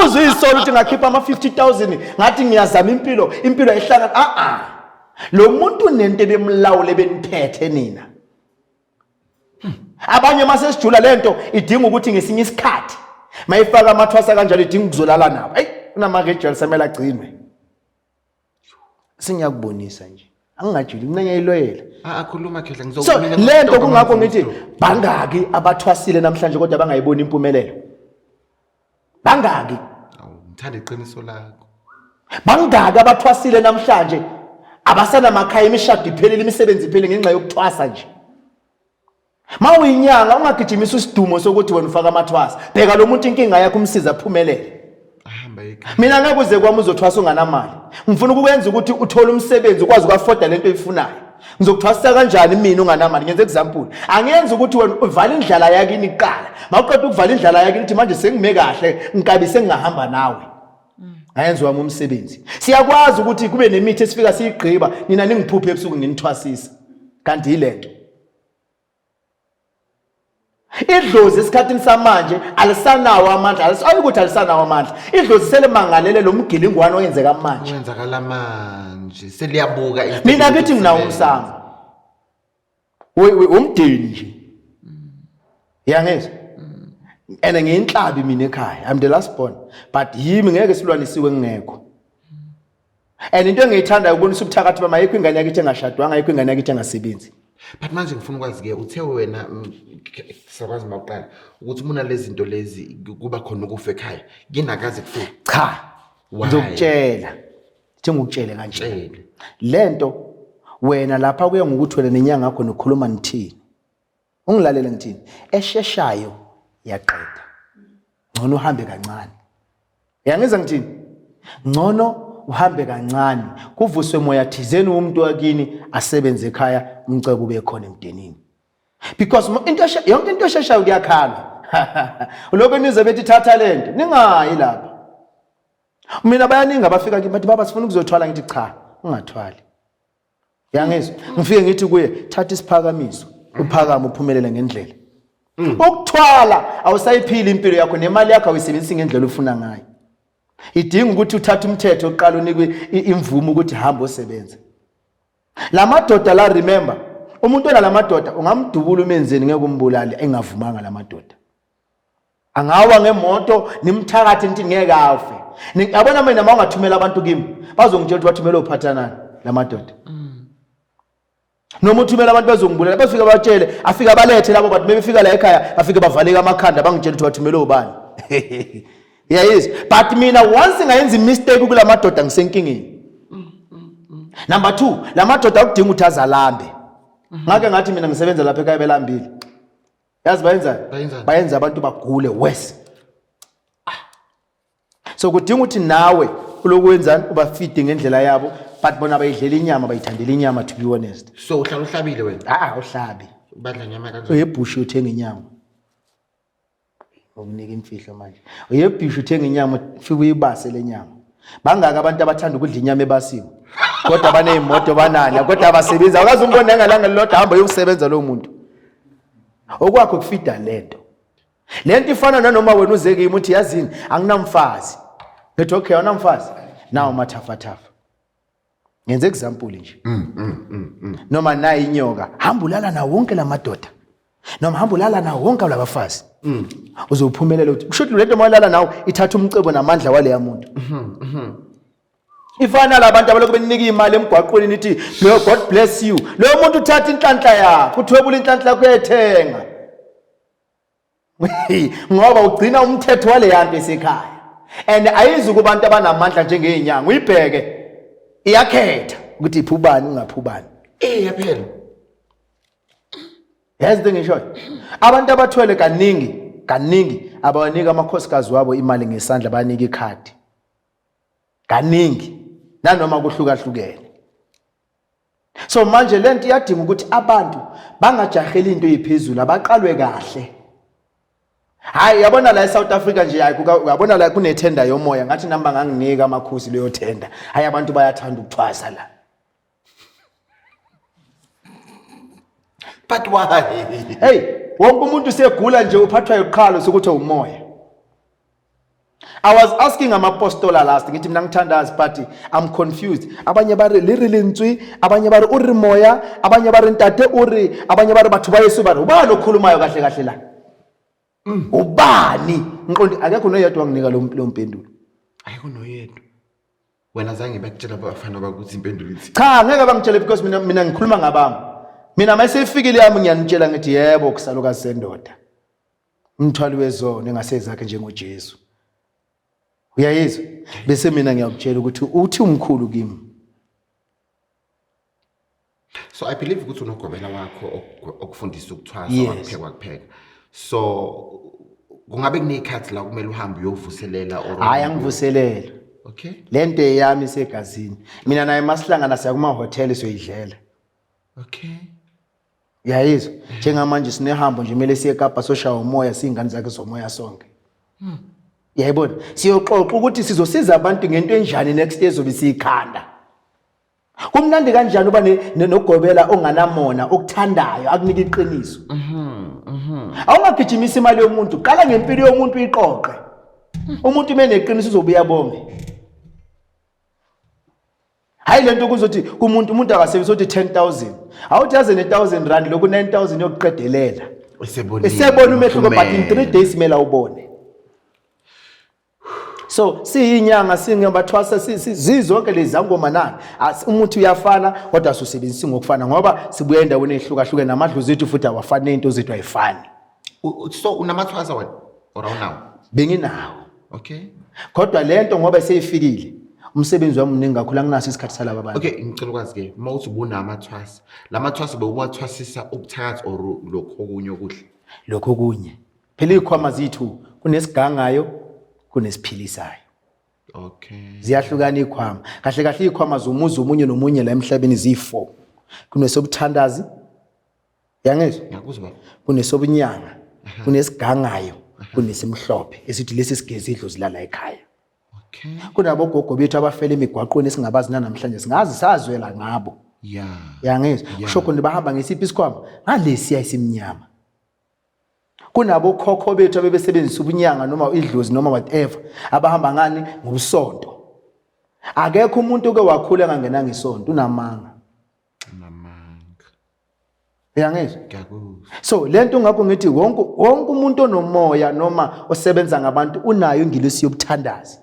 uzuyisolo ukuthi ngakhipha ama 50,000 ngathi ngiyazama impilo ehlangana lo muntu unento bemlawule beniphethe nina abanye masesijula lento idinga ukuthi ngesinye isikhathi mayifaka amathwasa kanjalo idinga ukuzolala nabo unamagejel samela agcinwe singiyakubonisa nje angingajuli mina ngiyayiloyela akhuluma khehla ngizokubona lento kungakho ngithi bangaki abathwasile namhlanje kodwa bangayiboni impumelelo bangaki ngithanda iqiniso lakho bangaki abathwasile namhlanje abasana makhaya imishado iphelile imisebenzi iphelile ngenxa yokuthwasa nje mawuyinyanga ungagijimisa usidumo sokuthi wena ufaka amathwasa bheka lo muntu inkinga yakho umsiza aphumelele mina ngeke uze kwami uzothwasa unganamali ngifuna ukwenza ukuthi uthole umsebenzi ukwazi ukufforda lento oyifunayo ngizokuthwasisa kanjani mina unganamali ngenze example angiyenza ukuthi wena uvale indlala yakini iqala mawuqeda ukuvala indlala yakini uthi manje sengime kahle ngikabise ngihamba nawe ayenza wami umsebenzi siyakwazi ukuthi kube nemithi esifika siyigqiba nina ningiphuphe ebusuku nginithwasisa kanti yilento idlozi esikhathini samanje alisanawo amandla alisayi ukuthi alisanawo amandla idlozi selemangalele lo mgilingwane oyenzeka manje wenzakala manje seliyabuka mina ngithi nginawo umsamo umdeni nje yangezwa ene ngiyinhlabi mina ekhaya I'm the last born but yimi ngeke silwanisiwe ngekho and into engiyithanda ukubonisa ubuthakathi bama yikho ingane yakhe engashadwanga yikho ingane yakhe engasebenzi. But manje ngifuna ukwazi ke uthe wena sakwazi maqala ukuthi umuna lezi zinto lezi kuba khona ukufa ekhaya nginakaze kufika cha ngizokutshela ngikutshele kanje lento wena lapha kuya ngokuthi wena nenyanga yakho nokhuluma nithini ungilalele ngithini esheshayo yaqeda ngcono uhambe kancane yangizwa ngithini ngcono uhambe kancane kuvuswe moya thizeni umuntu wakini asebenze ekhaya umcebo ube khona emdenini because yonke into esheshayo kuyakhala lokho nize bethi thatha lento ningayi lapha mina bayaningi abafika kimi bathi baba sifuna ukuzothwala ngithi cha ungathwali yangizwa ngifike ngithi kuye thatha isiphakamiso uphakama uphumelele ngendlela ukuthwala awusayiphila impilo yakho nemali yakho awuyisebenzisa ngendlela ofuna ngayo idinga ukuthi uthathe umthetho oqala unikwe imvumo ukuthi hamba osebenza lamadoda la remember umuntu onalamadoda ungamdubula umenzeni ngeke umbulali engavumanga lamadoda angawa ngemoto nimthakathi nithi ngeke afe yabona mina mawungathumela abantu kimi bazongitshela ukuthi bathumele uphathanani lamadoda noma uthumela abantu bazongibulala bafika batshele afika balethe labo bathi befika la ekhaya afike bavaleka amakhanda bangitshela ukuthi bathumele ubani Yes, but mina once ngayenza mistake kula madoda ngisenkingeni. Number 2, la madoda akudinga ukuthi azalambe. Ngake ngathi mina ngisebenza lapha ekhaya belambile. Yazi bayenza abantu bagule worse. So kudinga ukuthi nawe kulokwenza uba feeding ngendlela yabo, but bona bayidlela inyama bayithandela inyama, to be honest. So uhlala uhlabile wena? Uhlabi. Badla inyama kanjani? Uyebhusha uthenga inyama. Ukunika imfihlo manje. Uyebhusha uthenga inyama ufike uyibase lenyama. Bangaka abantu abathanda ukudla inyama ebasiwe. Kodwa banezimoto banana, kodwa abasebenzi. Akazi umbone ngalanga lodwa hamba uyokusebenza lo muntu. Okwakho kufida lento. Lento ifana nanoma wena uzeke imuthi yazini anginamfazi. Ngithi okay awunamfazi. Nawo mathafathafa. Ngenze example nje. Noma nayi inyoka, hamba ulala na wonke lamadoda. Noma hamba ulala na wonke labafazi. Uzophumelela ukuthi kusho lento mawalala nawo ithatha umcebo namandla wale yamuntu. Ifana labantu abaloko benika imali emgwaqweni nithi God bless you. Lo muntu uthatha inhlanhla yakho, uthwebula inhlanhla kuyethenga. Ngoba ugcina umthetho wale yanto esekhaya. And ayizi kubantu abanamandla njengezinyanga. Uyibheke iyakhetha ukuthi iphubani ungaphubani. Yaphela. Yazi into ngisho. Abantu abathwele kaningi abawanika amakhosikazi wabo imali ngesandla banika ikhadi. Kaningi nanoma kuhlukahlukene. So manje lento iyadinga ukuthi abantu bangajaheli into eziphezulu, abaqalwe kahle. Hayi yabona la eSouth Africa nje uyabona la kunethenda yomoya ngathi namba nganginika amakhosi leyo tenda. Hayi abantu bayathanda ukuthwasa la. But why? Hey, wonke umuntu segula nje uphathwa iqhalo sokuthi umoya. I was asking amapostola last ngithi mina ngithandazi but I'm confused. Abanye bari lirilintswi, abanye bari uri moya, abanye bari ntate uri, abanye bari bathu bayesu bari ubani okhulumayo kahle kahle la. Ubani? Ngiqondi akekho noyedwa wanginika lo mpendulo. Ayikho noyedwa. Wena zange bakutshela abafana bakuthi impendulo ithi. Cha, ngeke bangitshele because mina ngikhuluma ngabami. Mina mase ifikile yami ngiyanitshela ngithi yebo kusalukazi sendoda. Umthwali wezono engasezakhe njengoJesu. Uyayizwa? Bese mina ngiyakutshela ukuthi uthi umkhulu kimi. So I believe ukuthi unogobela wakho okufundisa ukuthwasa kupheka. So kungabe kunekhathi la kumele uhambe uyovuselela or Hayi angivuselela. Okay. Lento yami isegazini. Mina naye masihlangana siya kuma hotel soyidlela. Okay. Uyayizwa? Njengamanje sinehambo nje kumele siye eKapa soshaya umoya singane zakhe zomoya sonke. Yayibona? Siyoxoxa ukuthi sizosiza abantu ngento enjani next year zobe siyikhanda. Kumnandi kanjani uba nogobela onganamona okuthandayo akunika iqiniso. Awungagijimisa imali yomuntu, qala ngempilo yomuntu uyiqoqe. Umuntu meneqiniso uzobuya bonke. Hayi lento kuzothi umuntu akasebenzisa uthi 10,000. Awuthi yaze ne1000 rand lokhu 9,000 yokuqedelela. Esebona umehluko but in 3 days mela ubone. So siyinyanga singabathwasa sizonke lezi zangoma nani umuthi uyafana kodwa asusebenzisi ngokufana ngoba sibuye endaweni ehlukahlukene namadlozi ethu futhi awafani into zethu ayifani. So unamathwasa wena or awunawo? Benginawo. Okay. Kodwa lento ngoba seyifikile umsebenzi wami mningi kakhulu anginaso isikhathi salaba abantu. Okay, ngicela ukwazi ke mawuthi ubunamathwasa lamathwasa bewuwathwasisa ubuthakathi or lokho okunye okuhle. Lokho kunye phela ikhwama zithu kunesigangayo kunesiphilisayo. Okay. Ziyahlukana ikhwama. Kahle kahle ikhwama zomuzi omunye nomunye la emhlabeni ziyi4. Kunesobuthandazi. Yangizwa? Ngiyakuzwa. Kunesobunyanga, kunesigangayo, kunesimhlophe. Esithi lesi sigezi idlo zilala ekhaya. Okay. Kunabo gogo bethu abafela emigwaqweni esingabazi namhlanje singazi sazwela ngabo. Yeah. Yangizwa? Kusho khona bahamba ngesiphi isikhwama? Ngalesiya isimnyama. Kunabo khokho bethu abebesebenzisa ubunyanga noma idlozi noma whatever abahamba ngani ngobusonto. Akekho umuntu oke wakhula ngangena ngesonto unamanga. Yangizwa? So lento ngakho ngithi wonke umuntu onomoya noma osebenza ngabantu unayo ingilosi yobuthandazi.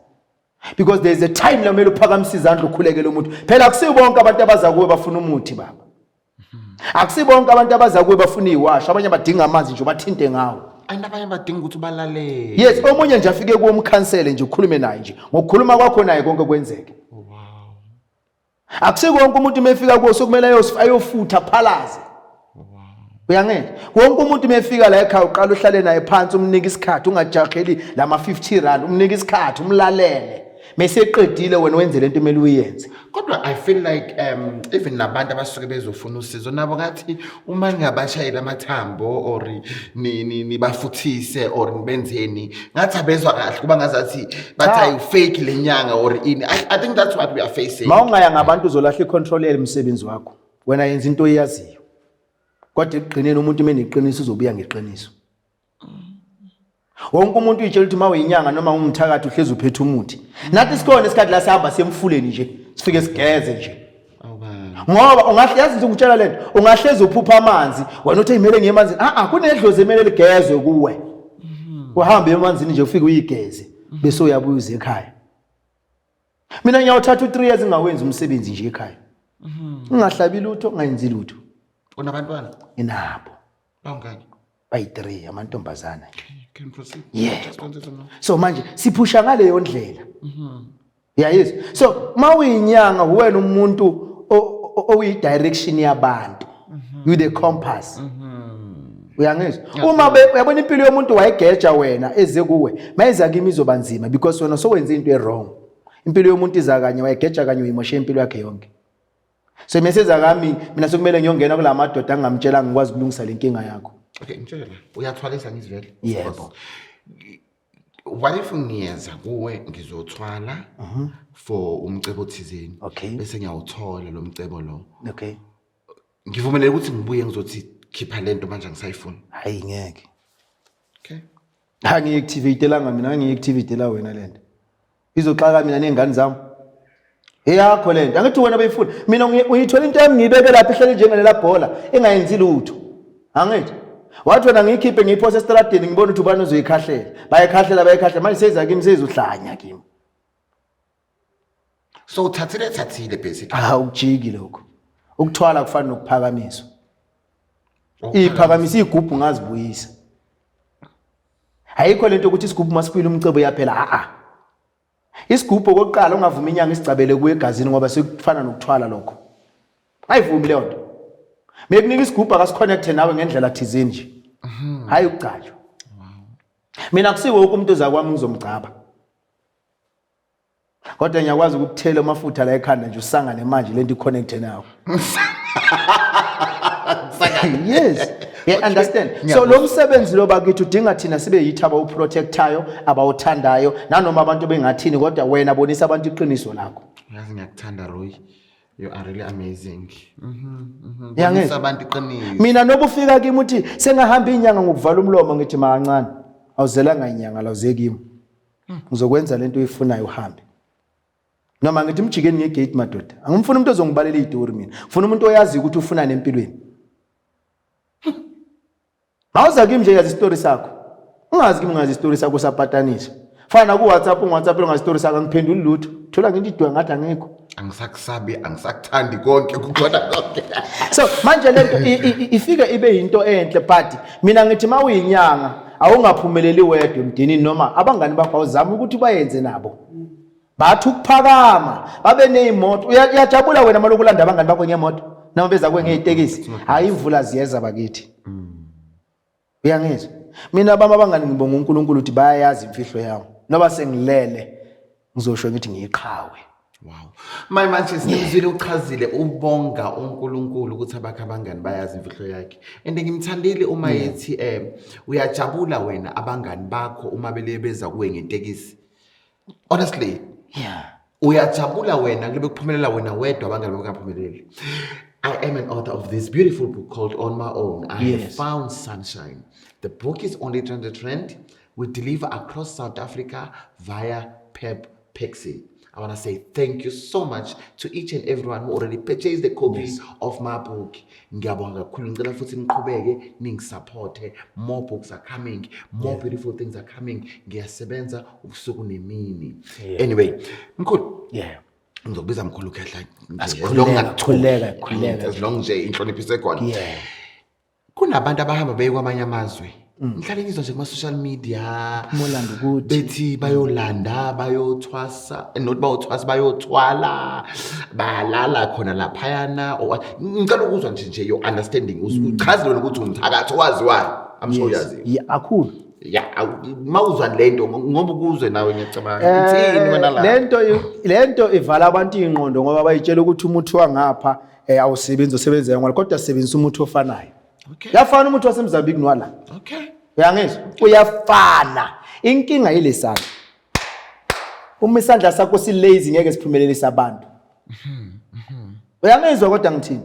Because there is a time la kumele uphakamisa izandla ukhulekele umuntu. Phela akusibonke abantu abaza kuwe bafuna umuthi baba. Akusibonke abantu abaza kuwe bafuna iwash, abanye badinga amanzi nje bathinte ngawo. ayinabanye badinga ukuthi ubalalele. Yes, omunye nje afike kuwomkhansele nje ukhulume naye nje. Ngokukhuluma kwakho naye konke kwenzeke. Akusikonke umuntu mefika kuwo sokumele ayofutha phalaze. Uyangena? Wonke umuntu mefika la ekhaya uqala uhlale naye phansi umnika isikhathi ungajaheli lama 50 rand umnika isikhathi umlalele. Mase eqedile wena wenze lento emeli uyenze. Kodwa I feel like even nabantu abasuke bezofuna usizo nabo ngathi uma ngabashayela amathambo or ni bafuthise or nibenzeni ngathi abezwa kahle kuba ngazathi bathi fake lenyanga or ini. I think that's what we are facing. Mawungaya ngabantu uzolahla icontrol yemsebenzi wakho. Wena yenza into oyaziyo. Kodwa eqineni umuntu meneqiniso uzobuya ngeqiniso. Wonke umuntu uyitshela ukuthi mawe inyanga noma ungumthakathi uhlezi uphethe umuthi. Nathi sikhona isikhathi la sihamba semfuleni nje, sifike sigeze nje. Ngoba ungahlezi nje ngitshela lento, ungahlezi uphupha amanzi, wena uthi imele ngemanzini. Kunedlozi emele ligezwe kuwe. Uhambe emanzini nje ufike uyigeze bese uyabuya uze ekhaya. Mina ngiyawuthatha u3 years ngawenza umsebenzi nje ekhaya. Ungahlabi lutho, ungayenzi lutho. Unabantwana? Inabo. Bangaki? Bayi3 amantombazana. Can proceed. Yeah. So manje siphusha ngaleyo ndlela. Yes. So mawuyinyanga wena umuntu oyi direction yabantu. You the compass. Uyangizwa? Uma uyabona impilo yomuntu wayegeja wena eze kuwe, mayiza kimi izobanzima because wena sowenza into e-wrong. Impilo yomuntu iza kanye wayegeja kanye uyimoshe impilo yakhe yonke. So meseza kami mina sokumele ngiyongena kula madoda angamtshela ngikwazi ukulungisa lenkinga yakho. Okay, ngitshela. Uyathwalisa ngizivele. Yebo. What if ngiyeza kuwe ngizothwala for umcebo thizeni bese ngiyawuthola lo mcebo lo. Okay. Ngivumelele ukuthi ngibuye ngizothi khipha lento manje ngisayifuna. Hayi ngeke. Okay. Ngiyi-activate la mina ngiyi-activate la wena lento. Izoxaka mina nezingane zami. Eyakho lento. Angithi wena bayifuna. Mina uyithola into yami ngiyibeke lapha ihlele njengelela bhola engayenzi lutho. Angithi wathi wena ngiyikhiphe ngiyiphosa estradini ngibona ukuthi ubani uzoyikhahlela. Bayikhahlela manje seza kimi sezuhlanya kimi. So uthathile basically. Ukujiki lokho. Ukuthwala kufana nokuphakamiswa. Iphakamisa igubhu ngazibuyisa. Ayikho lento ukuthi isigubhu masifile umcebo yaphela isigubhu okokuqala ungavuma inyanga isicabele kuye egazini ngoba sekufana nokuthwala lokho. Ayivumi leyo nto. Mekunika isigubhu akasiconnect nawe ngendlela thizeni nje. Hayi ukucatshwa. Mina kusiwe umuntu ozakwami ngizomgcaba. Kodwa ngiyakwazi ukukuthela amafutha la ekhanda nje usangane manje lento iconnect nawe. Yes. Yeah, understand. So lo msebenzi lo bakithi udinga thina sibe yithaba uprotectayo abawuthandayo nanoma abantu bengathini kodwa wena bonisa abantu iqiniso lakho. Yazi ngiyakuthanda Roy. You are really amazing. Bonisa abantu iqiniso. Mina nobufika kimi uthi sengahamba inyanga ngokuvala umlomo ngithi makancane. Awuzelanga inyanga lawuze kimi. Ngizokwenza lento uyifunayo uhambe. Noma ngithi mjikeni ngegate madoda. Angimfuni umuntu ozongibalela izitori mina. Ngifuna umuntu oyazi ukuthi ufuna nempilweni. Awuza kimi nje yazi istory sakho. Ungazi kimi ngazi istory sakho sapatanisa. Fana ku WhatsApp lo ngazi istory sakho ngiphendula lutho. Thola nginto idwa ngathi angekho. Angisakusabi, angisakuthandi konke kukhona konke. So manje lento ifike ibe into enhle but mina ngithi mawuyinyanga awungaphumeleli wedwa emdinini noma abangani bakho awuzama ukuthi bayenze nabo. Bathi ukuphakama babe nezimoto uyajabula wena maloku landa abangani bakho ngemoto noma beza kuwe ngezitekisi hayi imvula ziyeza bakithi. Uyangizwa? Mina bama abangani ngibonga uNkulunkulu ukuthi bayayazi imfihlo yami noba sengilele ngizosho ngithi ngiyiqhawe. Wow. My manje sizile uchazile ubonga uNkulunkulu ukuthi abangani bayazi imfihlo yakhe. And ngimthandile uma yethi uyajabula wena abangani bakho uma belebeza kuwe ngetekisi. Honestly, uyajabula wena kube kuphumelela wena wedwa abangani bakaphumeleli. I am an author of this beautiful book called On My Own. I have found sunshine. The book is only trend. We deliver across South Africa via PEP Pexi. I want to say thank you so much to each and everyone who already purchased a copy of my book. Ngiyabonga kakhulu ngicela futhi niqhubeke ningisupporte. More books are coming. More beautiful things are coming. Ngiyasebenza ubusuku nemini. Anyway, mkhulu. Ngizobiza mkhulu khehla. Khuleka. As long nje inhlonipho isekhona. Kunabantu abahamba beye kwamanye amazwe ngihlale ngizwa nje kuma-social media Molanda ukuthi bethi bayolanda bayothwasa not bayothwasa bayothwala balala khona laphayana ngicela ukuzwa nje your understanding uchaze wena ukuthi umthakatho waziwayo I'm sure uyaziwa akhulu mawuzwa lento ngoba ukuzwe nawe ngiyacabanga ithini wena la lento ivala abantu ingqondo ngoba bayitshela ukuthi umuthi wangapha awusebenzi osebenzela ngwala kodwa sisebenzisa umuthi ofanayo yafana umuthi waseMozambique nwala uyangizwa uyafana inkinga yilesana uma isandla sakho silazy ngeke siphumelelise abantu uyangizwa kodwa ngithini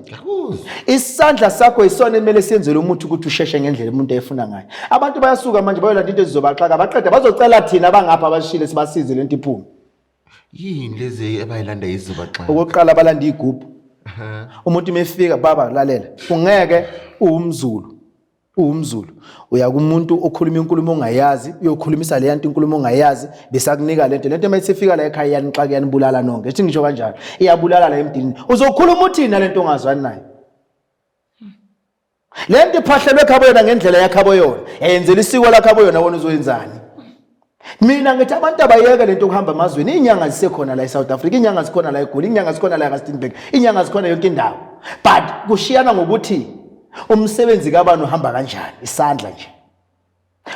isandla sakho isona emele siyenzele umuthi ukuthi usheshe ngendlela umuntu ayefuna ngayo abantu bayasuka manje bayolanda into ezizobaxaka baqeda bazocela thina abangapha abashile sibasize lento iphume yini lezi abayilanda izizobaxaka okokuqala balanda igubhu umuntu mefika baba lalela ungeke uwumzulu uya kumuntu okhuluma inkulumo ongayazi uyokhulumisa le yanto inkulumo ongayazi besakunika lento mayisifika la ekhaya yanixaka yanibulala nonke ethi ngisho kanjalo iyabulala la emdilini uzokhuluma uthina lento ongazwani nayo lento iphahlelwe ekhabo yona ngendlela yakhabo yona yenzela isiko lakhabo yona wona uzoyenzani mina ngithi abantu abayeke lento ukuhamba amazweni inyanga zisekhona la eSouth Africa inyanga zikhona la eGoli inyanga zikhona la eRustenburg inyanga zikhona yonke indawo but kushiyana ngokuthi umsebenzi kabani uhamba kanjani isandla nje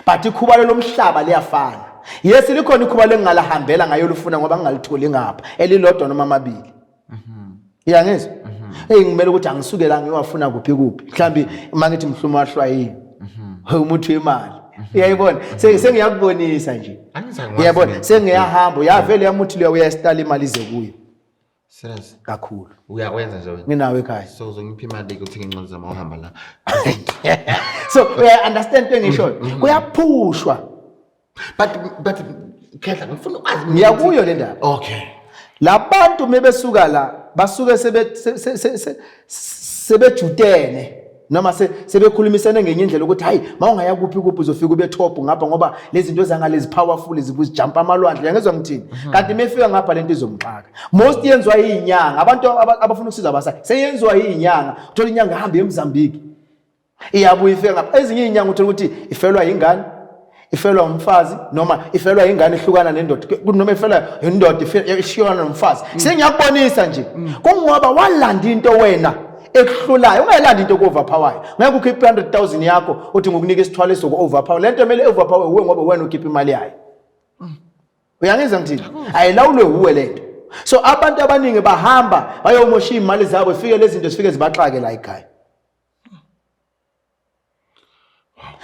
but ikhuba lomhlaba liyafana yes likhona ikhuba lengalahambela ngayo lufuna ngoba ngingalitholi ngapha elilodwa noma amabili iyangizwa ngimele ukuthi angisuke la ngiyofuna kuphi mhlambi mangithi mhluma wahlwa yini umuthi wemali uyayibona sengiyakubonisa nje uyayibona sengiyahamba uyavele yamuthi leyo uyastala imali ze kuyo serious kakhulu uyakwenza nje wena nginawe ekhaya so uzongipha imali ukuthi nginqoze zama uhamba la so understand into engisho kuyaphushwa but khehla ngifuna ukwazi ngiyakuyo le ndaba okay labantu mebesuka la basuke sebejutene noma sebekhulumisene ngenye indlela ukuthi hayi mawungaya kuphi uzofika ube top ngapha ngoba lezi zinto zangalezi powerful zibuzijump amalwandle yangezwa ngithini kanti mefika ngapha lento izomxaka most yenzwa izinyanga abantu abafuna ukusiza abasaya seyenzwa izinyanga uthola inyanga ihamba eMozambique iyabuya ifika ngapha ezinye izinyanga uthola ukuthi ifelwa ingane ifelwa umfazi noma ifelwa ingane ehlukana nendoda noma ifelwa indoda ishiyana nomfazi sengiyakubonisa nje kungoba walanda into wena ekuhlulayo ungayilanda into ku-overpower ngeke ukhiphe 100,000 yakho uthi ngokunika isithwalo soku-overpower lento emele overpower uwe ngoba wena ukhipha imali yayo uyangizwa ngithini ayilawulwe uwe lento so abantu abaningi bahamba bayomosha imali zabo ifike lezi zinto zifike zibaxake la ekhaya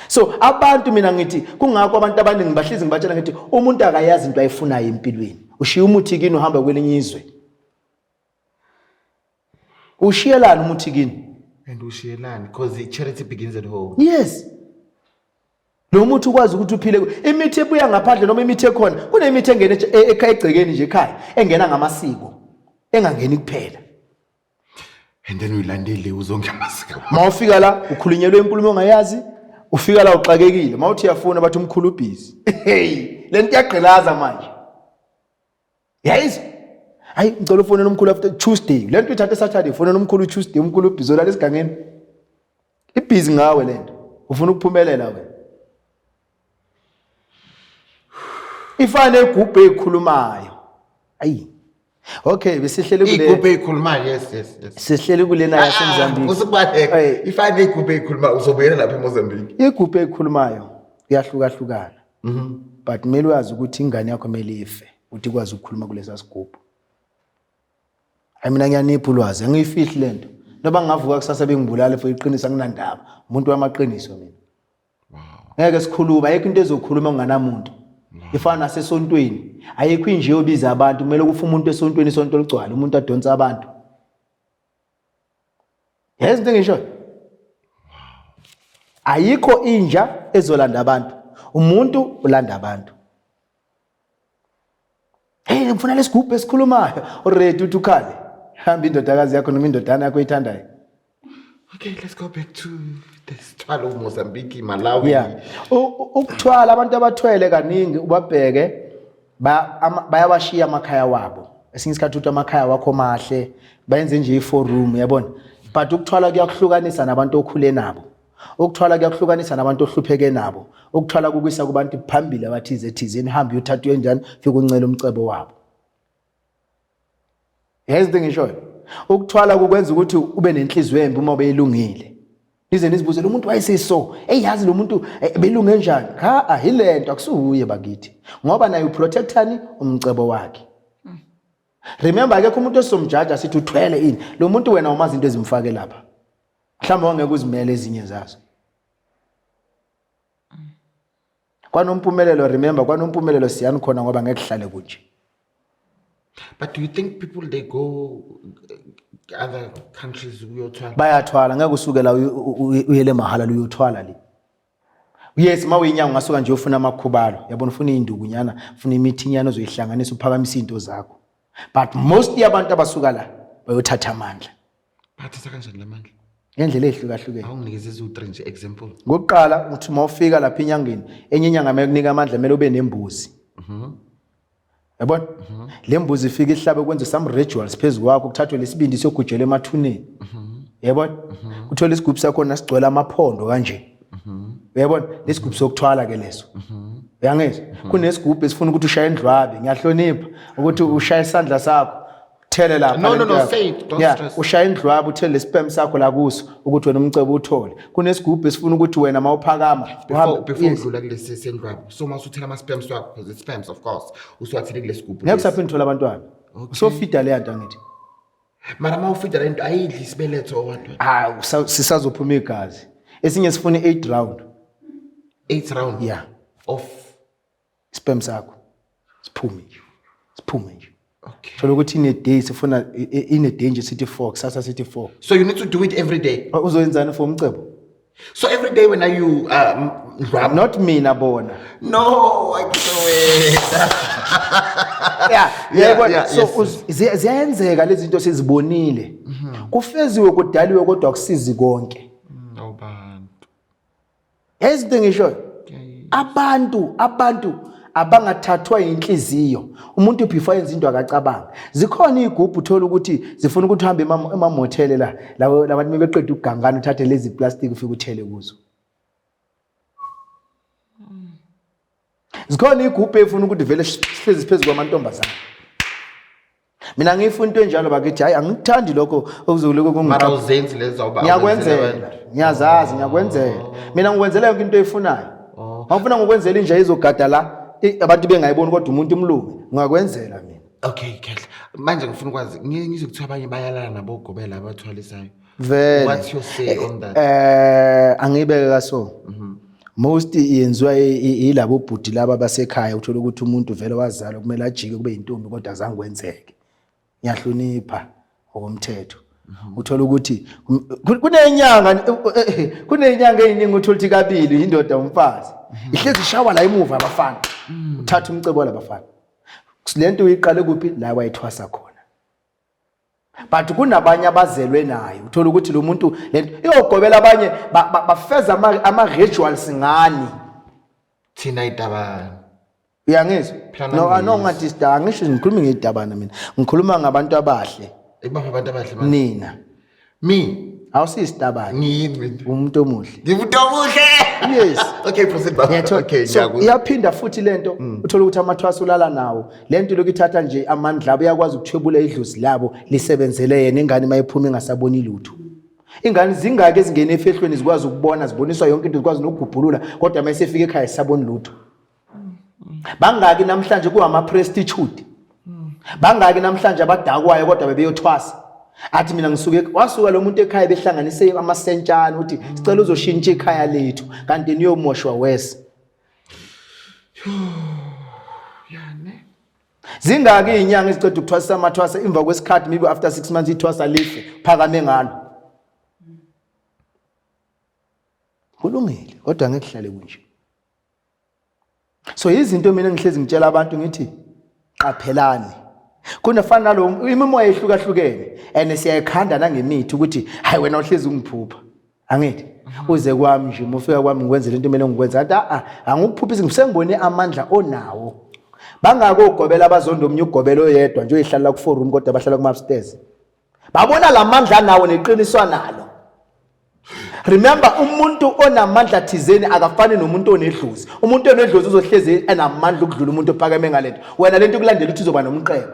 so abantu mina ngithi kungakho abantu abaningi bahlizi ngibatshela ngithi umuntu akayazi into ayifunayo empilweni ushiya umuthi kini uhamba kwelinye izwe ushiyelana umuthi kini and ushiyelana because the charity begins at home yes lo muthi ukwazi ukuthi uphile imithi ebuya ngaphandle noma imithi ekhona kunemithi engene ekhaya egcekeni nje ekhaya engena ngamasiko engangeni kuphela and then uyilandele uzonke amasiko mawufika la ukhulunyelwe inkulumo ongayazi ufika la uxakekile mawuthi uyafuna bathi umkhulu busy hey lento iyagqilaza manje yayizwa hayi ngicela ufone nomkhulu after Tuesday lento ithathe Saturday ufone nomkhulu Tuesday umkhulu busy la lesigangeni ibusy ngawe lento ufuna ukuphumelela wena ifane igubhe ekhulumayo ayi okay besihlele kule igubhe ekhulumayo yes sihlele kulena yaseMozambique usukubaleka ifane igubhe ekhulumayo uzobuyela lapha eMozambique igubhe ekhulumayo iyahlukahlukana but kumele uyazi ukuthi ingane yakho kumele ife uthi ikwazi ukukhuluma kulesa sigubhu mina ngiyanipha ulwazi angiyifihli lento noba ngavuka kusasa bengibulala for iqiniso anginandaba umuntu wamaqiniso mina ngeke sikhuluma ayikho into ezokhuluma unganamuntu ifana nasesontweni ayikho inje yobiza abantu kumele kufa umuntu esontweni isonto ligcwala umuntu adonsa abantu yes into ngisho ayikho inja ezolanda abantu umuntu ulanda abantu hey ngifuna lesigubhu esikhulumayo already uthi ukhale hamba indodakazi yakho noma indodana yakho oyithandayo okay let's go back to the sithwala uMozambique Malawi yeah ukuthwala abantu abathwele kaningi ubabheke bayawashiya amakhaya wabo esinye isikhathi uthi amakhaya wakho mahle bayenze nje i4 room yabona but ukuthwala kuyakuhlukanisa nabantu okhule nabo Ukuthwala kuyakuhlukanisa nabantu ohlupheke nabo. Ukuthwala kukwisa kubantu phambili abathize thizeni hamba uyothatha kanjani fika uncela umcebo wabo. Yazi ngisho ukuthwala kukwenza ukuthi ube nenhliziyo embi uma beyilungile. Nize nizibuze lo muntu wayeseso eyazi lo muntu belunge njani ahilento akusuye bakithi ngoba naye uprotectani umcebo wakhe. Remember akekho umuntu osomjaja sithi uthwele ini lo muntu wena umazi into ezimfake lapha mhlawumbe ongeke uzimele ezinye zazo. Kwanompumelelo remember kwanompumelelo siyani khona ngoba ngeke kuhlale kunje. But do you think people they go other countries uyothwala? Bayathwala ngeke usuke la uyele mahala uyothwala le. Yes mawinyanga ngasuka nje ufuna amakhubalo yabona ufuna indukunyana ufuna imithinyana ozoyihlanganisa uphakamisa into zakho. But most yabantu abasuka la bayothatha amandla. Bathatha kanjani lamandla? Ngendlela ehlukahlukene. Awunginikeze izu-3 nje example. Ngokuqala uthi mawufika lapha enyangeni enye inyanga makunika amandla mele ube nembuzi. Yabona? Le mbuzi ifika ihlabe kwenza some rituals phezulu kwakho kuthathwe lesibindi siyogujela emathuneni. Yabona? Uthola isigubhu sakho nasigcwele amaphondo kanje. Uyabona? Lesigubhu sokuthwala ke leso. Uyangizwa? Kunesigubhu esifuna ukuthi ushaye indlwabe. Ngiyahlonipha ukuthi ushaye isandla sakho. Thele lapha. No, faith, don't stress. Ushaya indlwabu uthele sperm sakho la kuso ukuthi wena umcebo uthole. Kunesigubhu esifuna ukuthi wena mawuphakama before udlula kulesi sendlwabu. So masuthela ama sperms wakho because it's sperms of course. Usuwathile kule sigubhu. Ngeke usaphinda uthola abantwana. So fida le nto ngithi. Mara mawufida le nto ayidli isibeletho owadwa. Sisazophuma igazi. Esinye sifuna 8 round. 8 round. Yeah. Of sperm sakho. Siphume nje. Okay. Thola ukuthi in a day sifuna in a day nje sithi 4 kusasa sithi 4. So you need to do it every day. Uzoyenzani for umcebo? So every day when you not mina bona. No, I can't wait. Yeah. So ziyenzeka lezi zinto sizibonile. Kufeziwe kudaliwe kodwa akusizi konke. Abantu. Ezinto ngisho. Abantu abangathathwa inhliziyo. Umuntu before yenza into akacabanga. Zikhona igubhu uthola ukuthi zifuna ukuthi uhambe emamotele la labantu beqeda ukugangana uthathe lezi plastic ufike uthele kuzo. Zikhona igubhu efuna ukuthi vele sihlezi phezulu kwamantombazana. Mina ngifuna into enjalo bakithi hayi angikuthandi lokho okuzoloko Mara uzenzi lezo awuba. Ngiyakwenzela. Ngiyazazi ngiyakwenzela. Mina ngikwenzela yonke into oyifunayo. Awufuna ngokwenzela inja izogada la abantu bengayiboni kodwa umuntu umlungu ngakwenzela mina. Okay, Khehle. Manje ngifuna ukwazi ngizokuthiwa abanye bayalala nabo gobela abathwalisayo. Vele. What's your say on that? Angibeke kaso. Most yenziwa yilabo bhuti laba basekhaya uthola ukuthi umuntu vele wazala kumele ajike kube intombi kodwa azange kwenzeke. Ngiyahlonipha ngokomthetho. Uthola ukuthi kunenyanga eziningi uthola ukuthi kabili indoda umfazi. Ihlezi ishawa la emuva abafana. Uthatha umcebo labafana. Lento uyiqale kuphi la wayithwasa khona. But kunabanye abazelwe nayo. Uthola ukuthi lo muntu lento iyogobela abanye bafeza ama rituals ngani. Thina idabana. Uyangizwa? No ngathi star ngisho ngikhuluma ngedabana mina. Ngikhuluma ngabantu abahle. Ibapha abantu abahle manje. Nina. Me. Awusistabani. Ngimi. Umuntu omuhle. Ngimuntu omuhle. Yes. Okay, proceed baba. Okay, ngiyakuzwa. Iyaphinda futhi lento uthola ukuthi amathwasa ulala nawo. Lento lokuthatha nje amandla abo yakwazi ukuthwebula idlozi labo lisebenzele yena ingane mayiphuma engasaboni lutho. Ingane zingake ezingene efehlweni zikwazi ukubona ziboniswa yonke into zikwazi nokugubhulula kodwa mase efika ekhaya saboni lutho. Bangaki namhlanje kuhama prostitute. Bangaki namhlanje abadakwayo kodwa bebeyothwasa. Athi mina ngisuke wasuka lo muntu ekhaya behlanganise amasentshana uthi sicela uzoshintsha ekhaya lethu kanti niyomoshwa wese. Yani. Zingaki izinyanga eziceda ukuthwasa amathwasa emva kwesikhathi maybe after 6 months ithwasa life phakame ngalo. Kulungile kodwa ngeke kuhlale kunje. So izinto mina ngihlezi ngitshela abantu ngithi qaphelani. Kunafana nalo imimoya ehlukahlukene and siyayikhanda nangemithi ukuthi hayi wena uhlezi ungiphupha. Angithi uze kwami nje mufika kwami ngikwenze lento mina ngikwenza athi angikuphuphisi ngisengibone amandla onawo. Bangako ugobela abazondo omnye ugobelo oyedwa nje uyihlala ku forum kodwa bahlala kuma upstairs. Babona lamandla nawo neqiniswa nalo. Remember, umuntu onamandla thizeni akafani nomuntu onedlozi. Umuntu onedlozi uzohlezi enamandla ukudlula umuntu ophakeme ngalento. Wena lento kulandela ukuthi uzoba nomqhebo.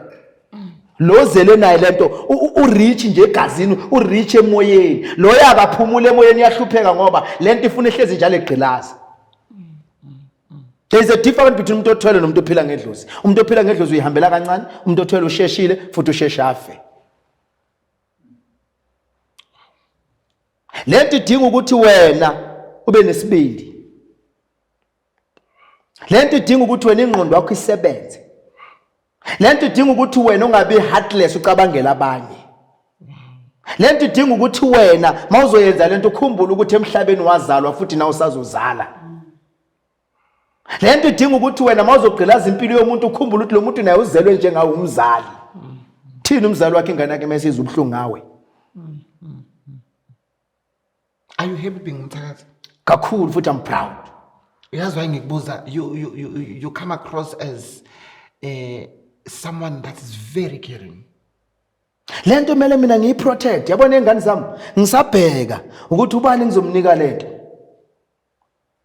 Lo zele naye lento urich nje egazini, urich emoyeni. Lo yakaphumula emoyeni yahlupheka ngoba lento ifuna ehlezi njalo egqilaza. There is a difference between umuntu othwele nomuntu ophila ngedlozi. Umuntu ophila ngedlozi uyihambela kancane, umuntu othwele usheshile futhi ushesha afe. Lento idinga ukuthi wena ube nesibindi. Lento idinga ukuthi wena ingqondo yakho isebenze. Lento idinga ukuthi wena ungabe heartless ucabangela abanye. Lento idinga ukuthi wena mawuzoyenza lento ukhumbule ukuthi emhlabeni wazalwa futhi nawe usazozala. Lento idinga ukuthi wena mawuzogqilaza impilo yomuntu ukhumbule ukuthi lo muntu naye uzelwe njengawe umzali. Thina umzali wakhe ingane yakhe mesizwe ubhlungu ngawe. Are you happy being umthakathi? Kakhulu futhi I'm proud. Yazi why ngikubuza, you come across as someone that is very caring. Lento mele mina ngiyiprotect. Yabona ingane zami ngisabheka ukuthi ubani ngizomnika lento.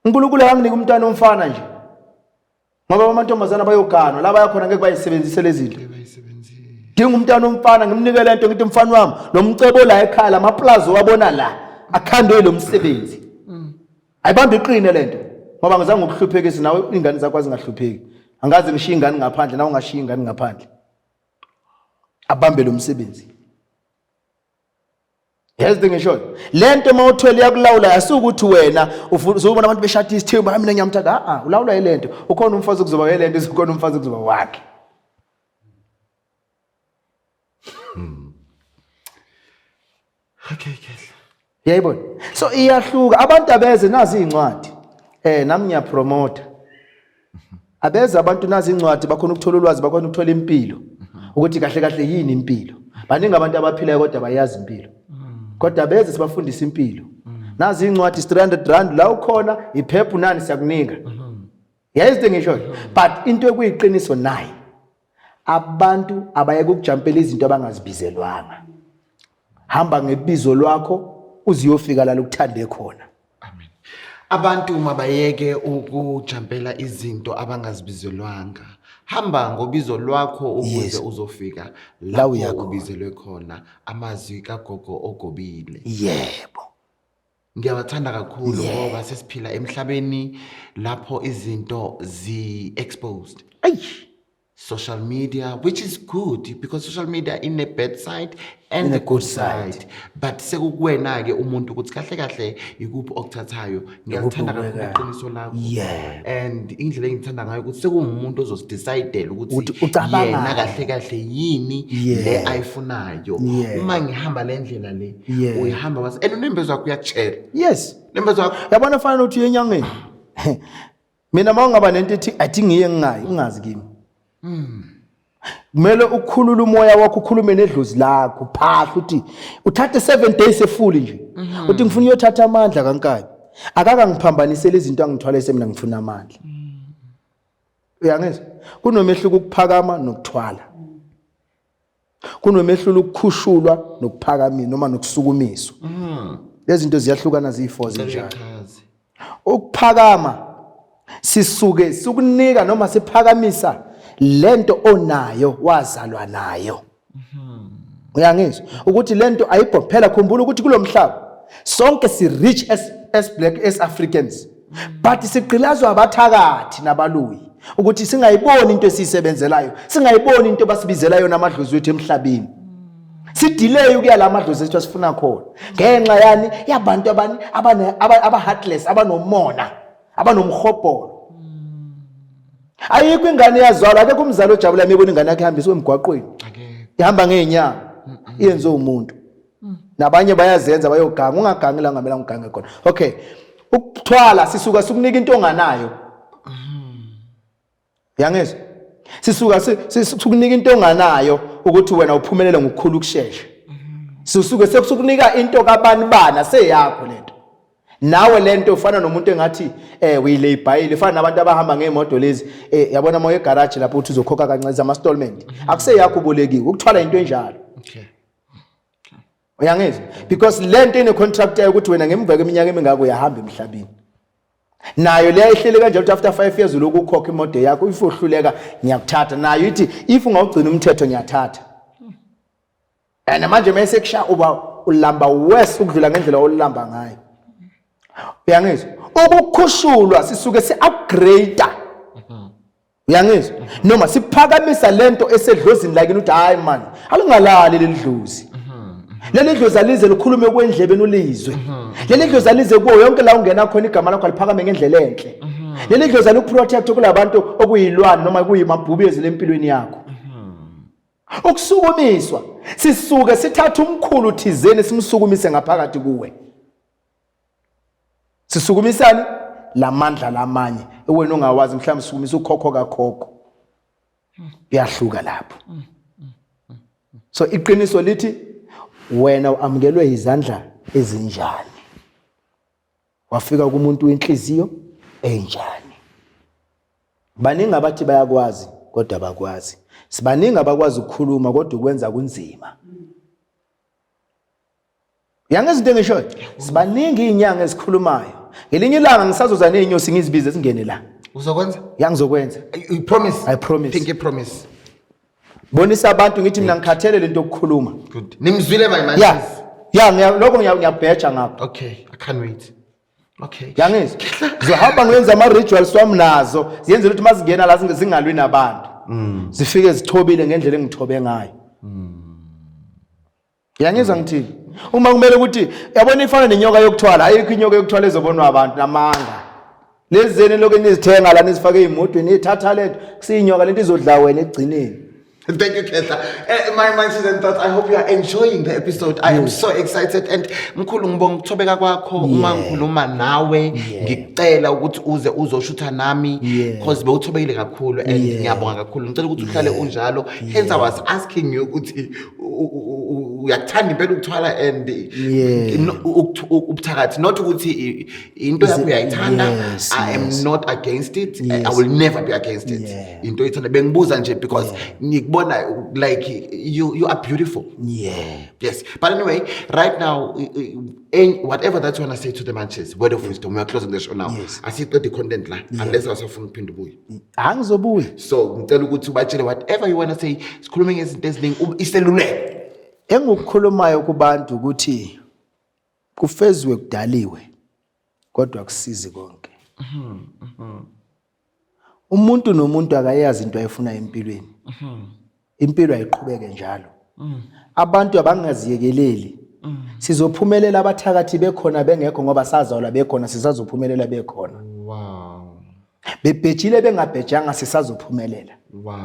uNkulunkulu anginika umntwana omfana nje. Ngoba amantombazana bayoganwa laba yakhona ngeke bayisebenzise lezi zinto. Dinga umntwana omfana ngimnike lento ngithi mfana wami lo mcebo la ekhaya amaplaza wabona la akhandwe lo msebenzi. Ayibambe iqine lento ngoba ngizange ukuhluphekise nawe ingane zakho azingahlupheki. Angazi ngishiya ingane ngaphandle nawe ungashiya ingane ngaphandle. Abambe lo msebenzi. Yes ngisho lento mawuthwele yakulawula asukuthi wena uzobona abantu beshada isithembu mina ngiyamthanda ulawula ilento ukhona umfazi okuzoba yelento ukhona umfazi okuzoba wakhe. Okay. Yayibona so iyahluka abantu abeze nazi incwadi nami ngiyapromote abeze abantu nazi incwadi bakhona ukuthola ulwazi bakhona ukuthola impilo ukuthi kahle yini impilo baningi abantu abaphilayo kodwa bayazi impilo kodwa beze sibafundisa impilo nazi incwadi R300 la ukhona iphepha nani siyakunika yazi ngisho but into ekuyiqiniso nayi abantu abayeke ukujampela izinto abangazibizelwanga hamba ngebizo lwakho uziyofika la ukuthande khona. Amen. Abantu mabayeke ukujampela izinto abangazibizelwanga. Hamba ngobizo lwakho ukuze uzofika la ubizelwe khona. Amazwi kaGogo ogobile. Yebo. Ngiyawathanda kakhulu ngoba sesiphila emhlabeni lapho izinto exposed. Social media, which is good because social media in a bad side and a good side. But sekukwena ke umuntu ukuthi kahle ikuphi okuthathayo. Ngiyathanda kakhulu iqiniso lakho. And indlela engithanda ngayo ukuthi sekumuntu ozosidecidela ukuthi yena kahle yini le ayifunayo. Uma ngihamba le ndlela le uyihamba wase and unembezo yakho uyakutshela. Yes. Nembezo yakho yabona fana uthi yenyangeni. Mina mawungaba nento ethi athi ngiye ngingayi ungazi kimi. Kumele ukukhulula umoya wakho ukhulume nedlozi lakho phahla uthi uthathe 7 days efuli nje uthi ngifuna uyothatha amandla kaNkabi akaka ngiphambanisele izinto angithwalese mina ngifuna amandla uyangizwa kunomehluko ukuphakama nokuthwala kunomehluko ukukhushulwa nokuphakamisa noma nokusukumiswa lezi zinto ziyahlukana ziyi4 njalo ukuphakama sisuke sukunika noma siphakamisa lento onayo wazalwa nayo. Uyangizwa ukuthi lento ayibophela khumbula ukuthi kulomhlaba sonke si rich as black as Africans but siqilazwa abathakathi nabaluyi ukuthi singayiboni into esisebenzelayo singayiboni into basibizelayo namadlozi wethu emhlabeni sidelay ukuya la madlozi ethu asifuna khona ngenxa yani yabantu aba heartless abanomona abanomhobholo. Ayikho ingane yazalwa akekho umzali ojabula mebona ingane yakhe ihambiswe emgwaqweni ihamba ngeenyawo iyenze umuntu nabanye bayazenza bayoganga ungagangela ngamela ngigange khona. Okay ukuthwala sisuka sikunika into onganayo yangizwa sisuka sikunika into onganayo ukuthi wena uphumelele ngokukhulu ukusheshsha sisuke sekusukunika into kabani bana seyakho lento nawe lento ufana nomuntu engathi uyilebhayile ufana nabantu abahamba ngeemoto lezi yabona moya egarage lapho uthi uzokhokha kancane ama installment akuseyakho ubolekiwe ukuthwala into enjalo. Uyangizwa? Because lento ine contract yayo ukuthi wena ngemva kweminyaka emingako uyahamba emhlabeni. Nayo leya ihlele kanje ukuthi after 5 years uloku ukhokha imoto yakho if uhluleka ngiyakuthatha nayo ithi if ungawugcina umthetho ngiyathatha. And manje mase kusha uba ulamba worse ukudlula ngendlela olamba ngayo. Uyangizwa? Ukukhushulwa sisuke si-upgrade. Uyangizwa? Noma siphakamisa lento esedlozini lakini uthi hayi man, alungalali leli dlozi. Leli dlozi alize likhulume kwendlebeni ulizwe. Leli dlozi alize kuwo yonke la ungena khona igama lakho aliphakame ngendlela enhle. Leli dlozi aliprotect kulabantu okuyilwane noma kuyimabhubezi lempilweni yakho. Ukusukumiswa sisuke sithatha umkhulu thizeni simsukumise ngaphakathi kuwe. Sisukumisani lamandla lamanye wena ongawazi mhlawumbe sukumisa ukhokho kakhokho. Iyahluka lapho. So iqiniso lithi wena uamkelwe izandla ezinjani. Wafika kumuntu wenhliziyo enjani. Baningi abathi bayakwazi kodwa abakwazi. Sibaningi abakwazi ukukhuluma kodwa ukwenza kunzima. Yanga izinto engisho sibaningi inyanga esikhulumayo. Ngelinye ilanga ngisazoza nezinyosi ngizibize singene la. Uzokwenza? Yangizokwenza. You promise? I promise. Pinky promise. Bonisa abantu ngithi mina ngikhathele lento yokukhuluma. Good. Nimzwile my man. Yeah, lokho ngiyabheja ngapha. Okay, I can't wait. Okay. Yangizwa? Ngizohamba ngiyenza ama rituals wami nazo, ziyenze ukuthi mazingena la singalwi nabantu. Zifike zithobile ngendlela engithobe ngayo. Yangizwa ngithini? Uma kumele ukuthi yabona ifana nenyoka yokuthwala, ayikho inyoka yokuthwala ezobonwa abantu namanga. Lezeni lokho nizithenga la nizifake ezimotweni ethatha letho, kusiyinyoka lento izodla wena egcineni. Thank you, Khetla. My Munchies and Thoughts, I hope you are enjoying the episode. I am so excited and mkhulu ngibonga ukuthobeka kwakho uma ngikhuluma nawe ngicela ukuthi uze uzoshutha nami because bewuthobekile kakhulu and ngiyabonga kakhulu. Ngicela ukuthi uhlale unjalo. Hence I was asking you ukuthi uyakuthanda impela ukuthwala and ubuthakathi not ukuthi into yakho uyayithanda. I am not against it. I will never be against it. Into ithanda bengibuza nje because like you are beautiful. Yes. But anyway, right now, whatever that you want to say to the Munchies, word of wisdom. We are closing the show now. I see the content line unless I was from Pindubuy. Angizobuyi. So ngicela ukuthi ubatshele whatever you want to say. Sikhulume ngezinto eziningi iseluleko. Engikukhulumayo kubantu ukuthi kufezwe kudaliwe kodwa akusizi konke. Umuntu nomuntu akayazi into ayifuna empilweni. Impilo ayiqhubeke njalo. Abantu abangaziyekeleli. Sizophumelela abathakathi bekhona bengekho ngoba sazalwa bekhona sisazophumelela bekhona. Wow. Bebhejile bengabhejanga sisazophumelela. Wow.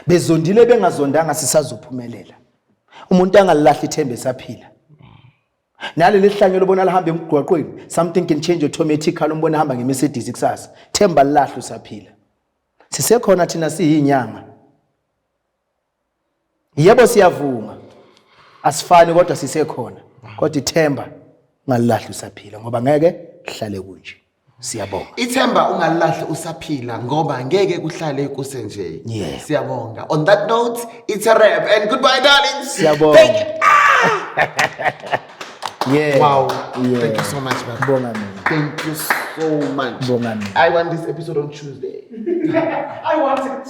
Bezondile bengazondanga sisazophumelela. Umuntu angalahla ithemba esaphila. Naleli hlangelo ubona lahamba emgwaqweni, something can change automatically umbona hamba ngeMercedes kusasa. Themba lahla usaphila. Sisekhona thina siyinyanga. Yebo siyavuma. Asifani kodwa sisekhona. Kodwa ithemba ungalahla usaphila ngoba ngeke kuhlale kunje. Siyabonga. Ithemba ungalahla usaphila ngoba ngeke kuhlale kusenje. Siyabonga. On that note, it's a wrap and goodbye darlings. Siyabonga. Thank you. Wow. Thank you so much, man. Bonga mina. Thank you so much. Bonga mina. I want this episode on Tuesday. I want it.